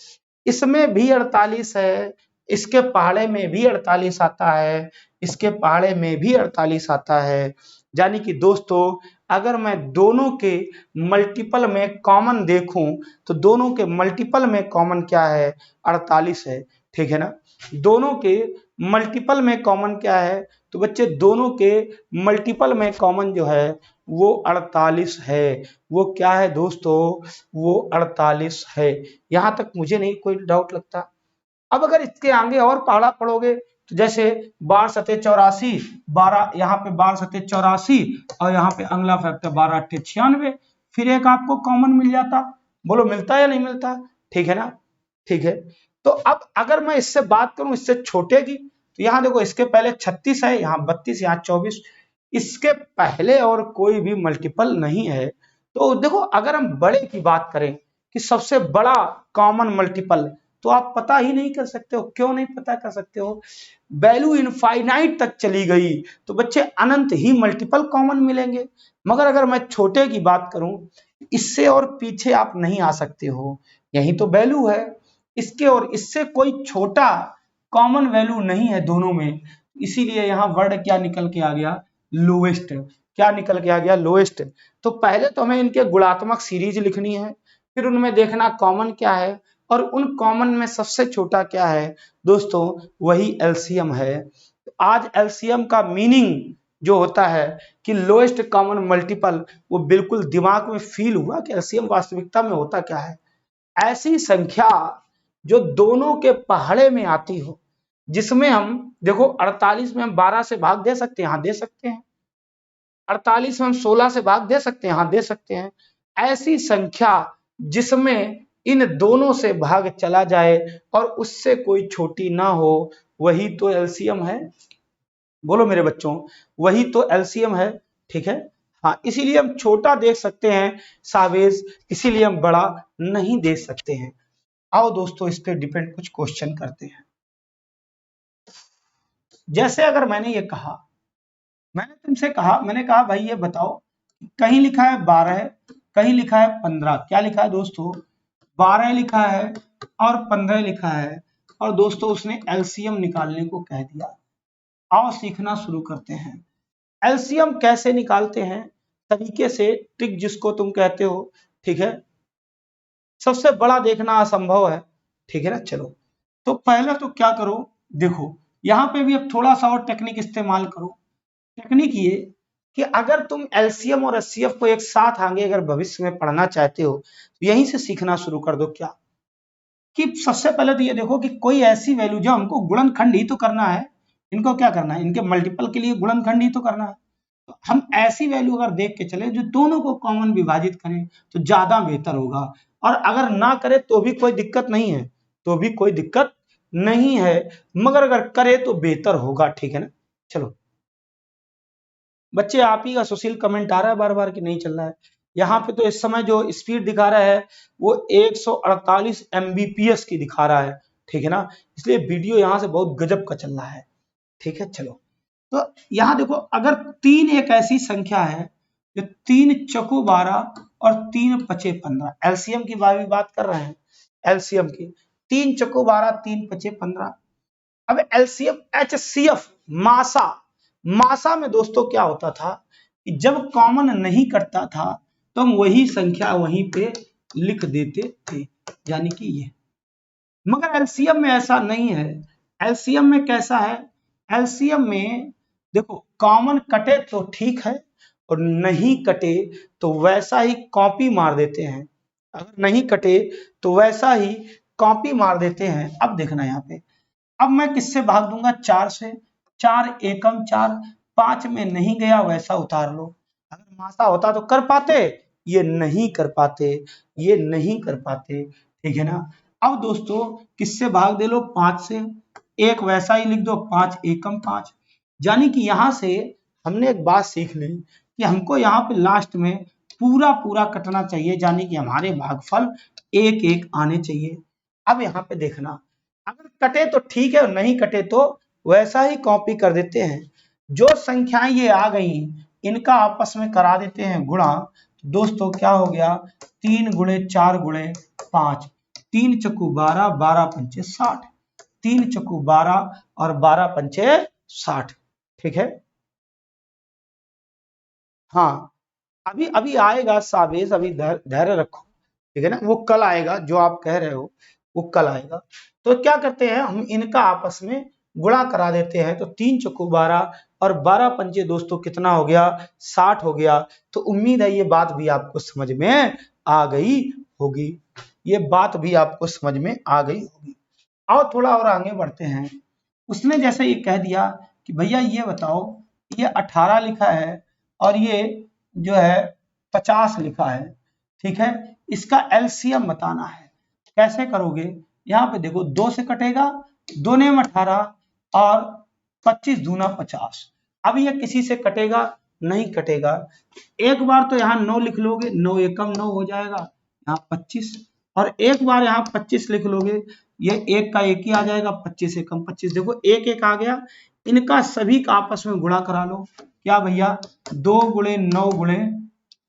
A: इसमें भी 48 है, इसके पहाड़े में भी 48 आता है, इसके पहाड़े में भी 48 आता है। यानी कि दोस्तों अगर मैं दोनों के मल्टीपल में कॉमन देखूं, तो दोनों के मल्टीपल में कॉमन क्या है, 48 है, ठीक है ना। दोनों के मल्टीपल में कॉमन क्या है, तो बच्चे दोनों के मल्टीपल में कॉमन जो है वो 48 है। वो क्या है दोस्तों, वो 48 है। यहां तक मुझे नहीं कोई डाउट लगता। अब अगर इसके आगे और पहाड़ा पढ़ोगे, तो जैसे 12 सते 84, 12 यहाँ पे 12 सते 84, और यहाँ पे अगला फैक्टर 12 अट्ठे 96, फिर एक आपको कॉमन मिल जाता। बोलो मिलता या नहीं मिलता, ठीक है ना। ठीक है, तो अब अगर मैं इससे बात करूं इससे छोटे की, तो यहाँ देखो इसके पहले 36 है, यहाँ 32, यहाँ 24, इसके पहले और कोई भी मल्टीपल नहीं है। तो देखो अगर हम बड़े की बात करें कि सबसे बड़ा कॉमन मल्टीपल, तो आप पता ही नहीं कर सकते हो। क्यों नहीं पता कर सकते हो, वैल्यू इनफाइनाइट तक चली गई तो बच्चे अनंत ही मल्टीपल कॉमन मिलेंगे। मगर अगर मैं छोटे की बात करूं, इससे और पीछे आप नहीं आ सकते हो, यही तो वैल्यू है। इसके और इससे कोई छोटा कॉमन वैल्यू नहीं है दोनों में, इसीलिए यहाँ वर्ड क्या निकल के आ गया, लोएस्ट। क्या निकल के आ गया, लोएस्ट। तो पहले तो हमें इनके गुणात्मक सीरीज लिखनी है, फिर उनमें देखना कॉमन क्या है, और उन कॉमन में सबसे छोटा क्या है दोस्तों, वही एलसीएम है। तो आज एलसीएम का मीनिंग जो होता है कि लोएस्ट कॉमन मल्टीपल, वो बिल्कुल दिमाग में फील हुआ कि एलसीएम वास्तविकता में होता क्या है। ऐसी संख्या जो दोनों के पहाड़े में आती हो, जिसमें हम देखो 48 में हम 12 से भाग दे सकते हैं, हाँ दे सकते हैं। 48 में हम 16 से भाग दे सकते हैं, हाँ दे सकते हैं। ऐसी संख्या जिसमें इन दोनों से भाग चला जाए और उससे कोई छोटी ना हो, वही तो एलसीएम है। बोलो मेरे बच्चों, वही तो एलसीएम है। ठीक है, हाँ, इसीलिए हम छोटा देख सकते हैं सावेज, इसीलिए हम बड़ा नहीं देख सकते हैं। आओ दोस्तों, इस पे डिपेंड कुछ क्वेश्चन करते हैं। जैसे अगर मैंने ये कहा, मैंने तुमसे कहा, मैंने कहा भाई ये बताओ, कहीं लिखा है 12, कहीं लिखा है 15। क्या लिखा है दोस्तों? 12 लिखा है और 15 लिखा है, और दोस्तों उसने एलसीएम निकालने को कह दिया। आओ सीखना शुरू करते हैं। एलसीएम कैसे निकालते हैं, तरीके से, ट्रिक जिसको तुम कहते हो। ठीक है, सबसे बड़ा देखना असंभव है। ठीक है ना, चलो तो पहले तो क्या करो, देखो यहाँ पे भी अब थोड़ा सा और टेक्निक इस्तेमाल करो। टेक्निक ये कि अगर तुम एलसीएम और एचसीएफ को एक साथ आगे अगर भविष्य में पढ़ना चाहते हो, तो यहीं से सीखना शुरू कर दो। क्या कि सबसे पहले तो ये देखो कि कोई ऐसी वैल्यू जो हमको गुणनखंड ही तो करना है, इनको क्या करना है, इनके मल्टीपल के लिए गुणनखंड ही तो करना है। तो हम ऐसी वैल्यू अगर देख के चले जो दोनों को कॉमन विभाजित करें तो ज्यादा बेहतर होगा। और अगर ना करे तो भी कोई दिक्कत नहीं है, तो भी कोई दिक्कत नहीं है, मगर अगर करे तो बेहतर होगा। ठीक है ना, चलो बच्चे, आप ही का सुशील कमेंट आ रहा है बार बार कि नहीं चल रहा है? यहाँ पे तो इस समय जो स्पीड दिखा रहा है वो 148 MBPS की दिखा रहा है। ठीक है ना, इसलिए वीडियो यहाँ से बहुत गजब का चल रहा है। ठीक है, चलो तो यहाँ देखो, अगर 3 एक ऐसी संख्या है जो 3 चौको 12 और 3 पचे 15, एलसीएम की बात कर रहे हैं, एलसीएम की 3 चौको 12 3 पचे 15। अब एलसीएम एचसीएफ, मासा, मासा में दोस्तों क्या होता था कि जब कॉमन नहीं करता था तो हम वही संख्या वहीं पे लिख देते थे, यानी कि ये। मगर एलसीएम में ऐसा नहीं है। एलसीएम में कैसा है, एलसीएम में देखो कॉमन कटे तो ठीक है, और नहीं कटे तो वैसा ही कॉपी मार देते हैं। अगर नहीं कटे तो वैसा ही कॉपी मार देते हैं। अब देखना यहाँ पे, अब मैं किससे भाग दूंगा, 4 से। 4 एकम 4, 5 में नहीं गया वैसा उतार लो। अगर मासा होता तो कर पाते, ये नहीं कर पाते, ये नहीं कर पाते। ठीक है ना, अब दोस्तों किससे भाग दे लो, 5 से। एक वैसा ही लिख दो, 5 एकम 5। यानी कि यहां से हमने एक बात सीख ली कि हमको यहाँ पे लास्ट में पूरा पूरा कटना चाहिए, यानी कि हमारे भागफल एक एक आने चाहिए। अब यहाँ पे देखना, अगर कटे तो ठीक है और नहीं कटे तो वैसा ही कॉपी कर देते हैं। जो संख्याएं ये आ गई इनका आपस में करा देते हैं गुणा। तो दोस्तों क्या हो गया, 3 गुणे 4 गुणे 5, 3 चक्कू 12, 12 पंचे 60, 3 चक्कू 12 और 12 पंचे 60। ठीक है, हाँ अभी अभी आएगा सावेज, अभी धैर्य रखो। ठीक है ना, वो कल आएगा, जो आप कह रहे हो वो कल आएगा। तो क्या करते हैं हम, इनका आपस में गुणा करा देते हैं। तो 3 चौको 12 और 12 पंचे दोस्तों कितना हो गया, 60 हो गया। तो उम्मीद है ये बात भी आपको समझ में आ गई होगी, ये बात भी आपको समझ में आ गई होगी। आओ थोड़ा और आगे बढ़ते हैं। उसने जैसे ये कह दिया कि भैया ये बताओ, ये 18 लिखा है और ये जो है 50 लिखा है। ठीक है, इसका एलसीएम बताना है। कैसे करोगे, यहाँ पे देखो 2 से कटेगा, 2 ने 18 और 25 दूना 50। अब ये किसी से कटेगा, नहीं कटेगा। एक बार तो यहाँ 9 लिख लोगे, 9 एकम 9 हो जाएगा, यहाँ 25। और एक बार यहाँ 25 लिख लोगे, ये एक का एक ही आ जाएगा, 25 एकम 25। देखो एक एक आ गया, इनका सभी का आपस में गुणा करा लो। क्या भैया, 2 गुणे 9 गुणे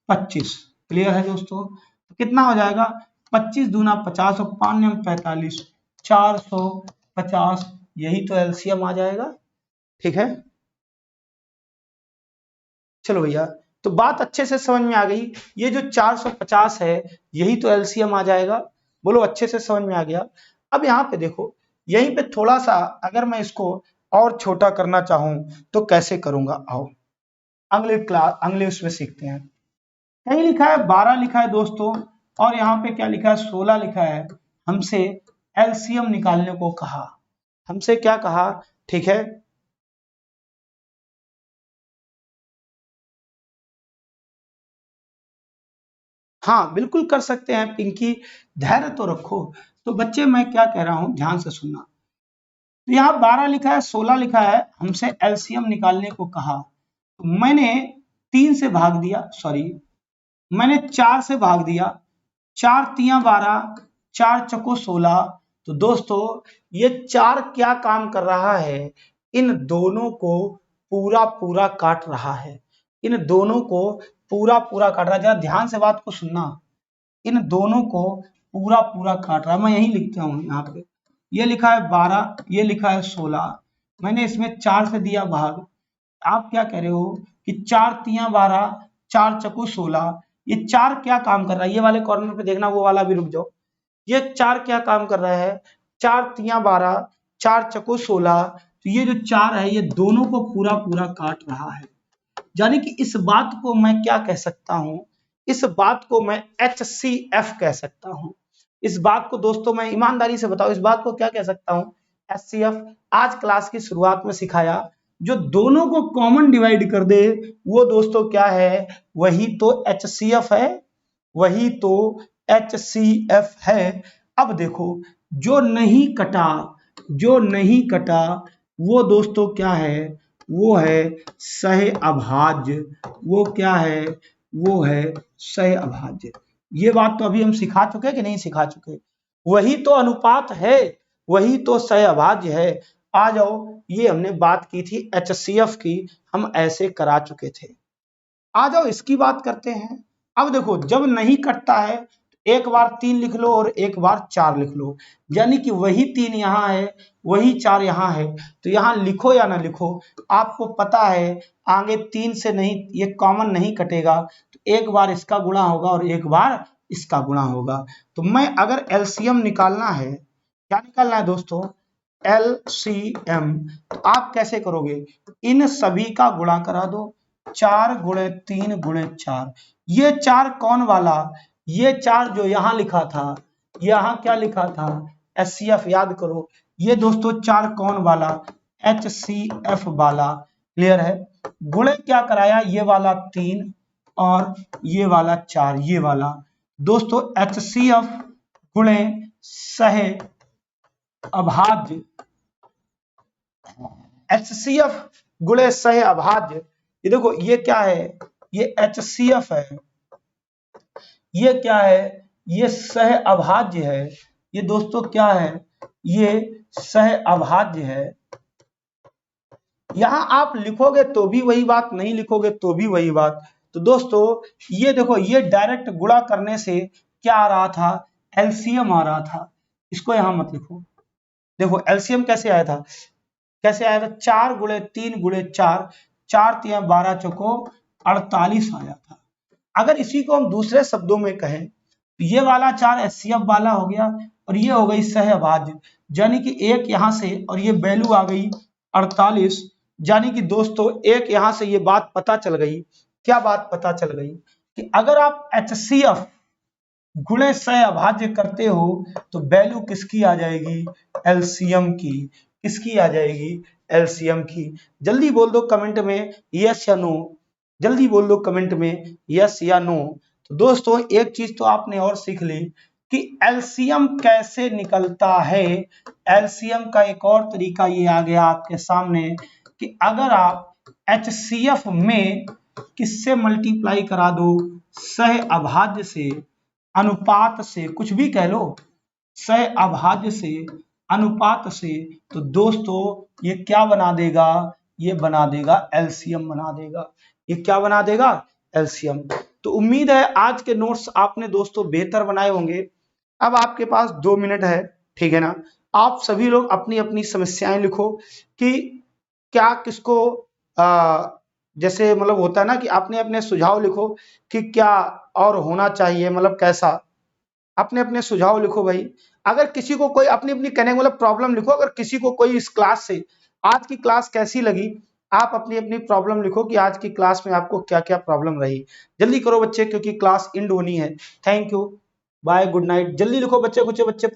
A: 25। क्लियर है दोस्तों, तो कितना हो जाएगा, 25 दूना 50 और 5 45, 450। यही तो एलसीएम आ जाएगा। ठीक है, चलो भैया, तो बात अच्छे से समझ में आ गई। ये जो 450 है यही तो एलसीएम आ जाएगा। बोलो अच्छे से समझ में आ गया। अब यहाँ पे देखो, यहीं पे थोड़ा सा अगर मैं इसको और छोटा करना चाहूं तो कैसे करूंगा, आओ अगले उसमें सीखते हैं। कहीं लिखा है 12 लिखा है दोस्तों, और यहाँ पे क्या लिखा है 16 लिखा है। हमसे एलसीएम निकालने को कहा, हमसे क्या कहा, ठीक है। हाँ बिल्कुल कर सकते हैं पिंकी, धैर्य तो रखो। तो बच्चे मैं क्या कह रहा हूं ध्यान से सुनना। तो यहाँ 12 लिखा है 16 लिखा है, हमसे एलसीएम निकालने को कहा। तो मैंने 3 से भाग दिया, सॉरी मैंने 4 से भाग दिया, 4 तिया 12, 4 चको 16। तो दोस्तों ये 4 क्या काम कर रहा है, इन दोनों को पूरा पूरा काट रहा है, इन दोनों को पूरा पूरा काट रहा है। जरा ध्यान से बात को सुनना, इन दोनों को पूरा पूरा काट रहा है। मैं यही लिखता हूं यहाँ पे, ये लिखा है 12, ये लिखा है 16, मैंने इसमें 4 से दिया भाग। आप क्या कह रहे हो कि 4 तिया 12, 4 चकू 16, ये 4 क्या काम कर रहा है, ये वाले कॉर्नर पे देखना, वो वाला भी रुक जाओ। ये 4 क्या काम कर रहा है, 4 तिया 12, 4 चकू 16, तो ये जो 4 है ये दोनों को पूरा पूरा काट रहा है। यानी कि इस बात को मैं क्या कह सकता हूं, इस बात को मैं HCF कह सकता हूं। इस बात को दोस्तों मैं ईमानदारी से बताऊं, इस बात को क्या कह सकता हूं, HCF। आज क्लास की शुरुआत में सिखाया, जो दोनों को कॉमन डिवाइड कर दे वो दोस्तों क्या है, वही तो HCF है, वही तो HCF है। अब देखो जो नहीं कटा, जो नहीं कटा वो दोस्तों क्या है, वो है सह अभाज्य, वो क्या है, वो है सह अभाज्य। ये बात तो अभी हम सिखा चुके कि नहीं सिखा चुके, वही तो अनुपात है, वही तो सह अभाज्य है। आ जाओ, ये हमने बात की थी HCF की, हम ऐसे करा चुके थे। आ जाओ इसकी बात करते हैं। अब देखो जब नहीं कटता है एक बार 3 लिख लो और एक बार 4 लिख लो, यानी कि वही 3 यहाँ है, वही 4 यहाँ है। तो यहाँ लिखो या ना लिखो, आपको पता है आगे 3 से नहीं, ये कॉमन नहीं कटेगा, तो एक बार इसका गुणा होगा और एक बार इसका गुणा होगा। तो मैं अगर एलसीएम निकालना है, क्या निकालना है दोस्तों, एलसीएम, तो आप कैसे करोगे, इन सभी का गुणा करा दो, 4 गुणे 3 गुणे 4। ये 4 कौन वाला, ये 4 जो यहां लिखा था, यहां क्या लिखा था, HCF, याद करो। ये दोस्तों 4 कौन वाला, HCF वाला, क्लियर है। गुणे क्या कराया, ये वाला 3 और ये वाला 4, ये वाला दोस्तों HCF गुणे सह अभाज्य, HCF गुणे सह अभाज्य। ये देखो ये क्या है, ये HCF है, ये क्या है, ये सह अभाज्य है। ये दोस्तों क्या है, ये सह अभाज्य है। यहां आप लिखोगे तो भी वही बात, नहीं लिखोगे तो भी वही बात। तो दोस्तों ये देखो, ये डायरेक्ट गुणा करने से क्या आ रहा था, एलसीएम आ रहा था। इसको यहां मत लिखो, देखो एलसीएम कैसे आया था, कैसे आया था, 4 गुणे 3 गुणे 4, 4 तिया 12 चौको 48 आया था। अगर इसी को हम दूसरे शब्दों में कहें, तो ये वाला 4 HCF वाला हो गया और ये हो गई सह अभाज्य, यानी कि एक यहां से और ये वैल्यू आ गई 48। यानी कि दोस्तों एक यहां से ये बात पता चल गई, क्या बात पता चल गई, कि अगर आप HCF गुणे सह अभाज्य करते हो तो वैल्यू किसकी आ जाएगी, एलसीएम की। किसकी आ जाएगी, एलसीएम की। जल्दी बोल दो कमेंट में यस या नो, जल्दी बोल दो कमेंट में यस या नो। तो दोस्तों एक चीज तो आपने और सीख ली कि एलसीएम कैसे निकलता है। एलसीएम का एक और तरीका ये आ गया आपके सामने कि अगर आप HCF में किससे मल्टीप्लाई करा दो, सह अभाज्य से, अनुपात से, कुछ भी कह लो, सह अभाज्य से, अनुपात से, तो दोस्तों ये क्या बना देगा, ये बना देगा एलसीएम बना देगा। ये क्या बना देगा, एलसीएम। तो उम्मीद है आज के नोट्स आपने दोस्तों बेहतर बनाए होंगे। अब आपके पास 2 मिनट है, ठीक है ना। आप सभी लोग अपनी अपनी समस्याएं लिखो कि क्या किसको जैसे मतलब होता है ना कि अपने अपने सुझाव लिखो कि क्या और होना चाहिए, मतलब कैसा, अपने अपने सुझाव लिखो भाई। अगर किसी को कोई अपनी अपनी कहने मतलब प्रॉब्लम लिखो, अगर किसी को कोई इस क्लास से आज की क्लास कैसी लगी, आप अपनी अपनी प्रॉब्लम लिखो कि आज की क्लास में आपको क्या क्या प्रॉब्लम रही। जल्दी करो बच्चे, क्योंकि क्लास एंड होनी है। Thank you, bye, good night. जल्दी लिखो बच्चे, कुछ बच्चे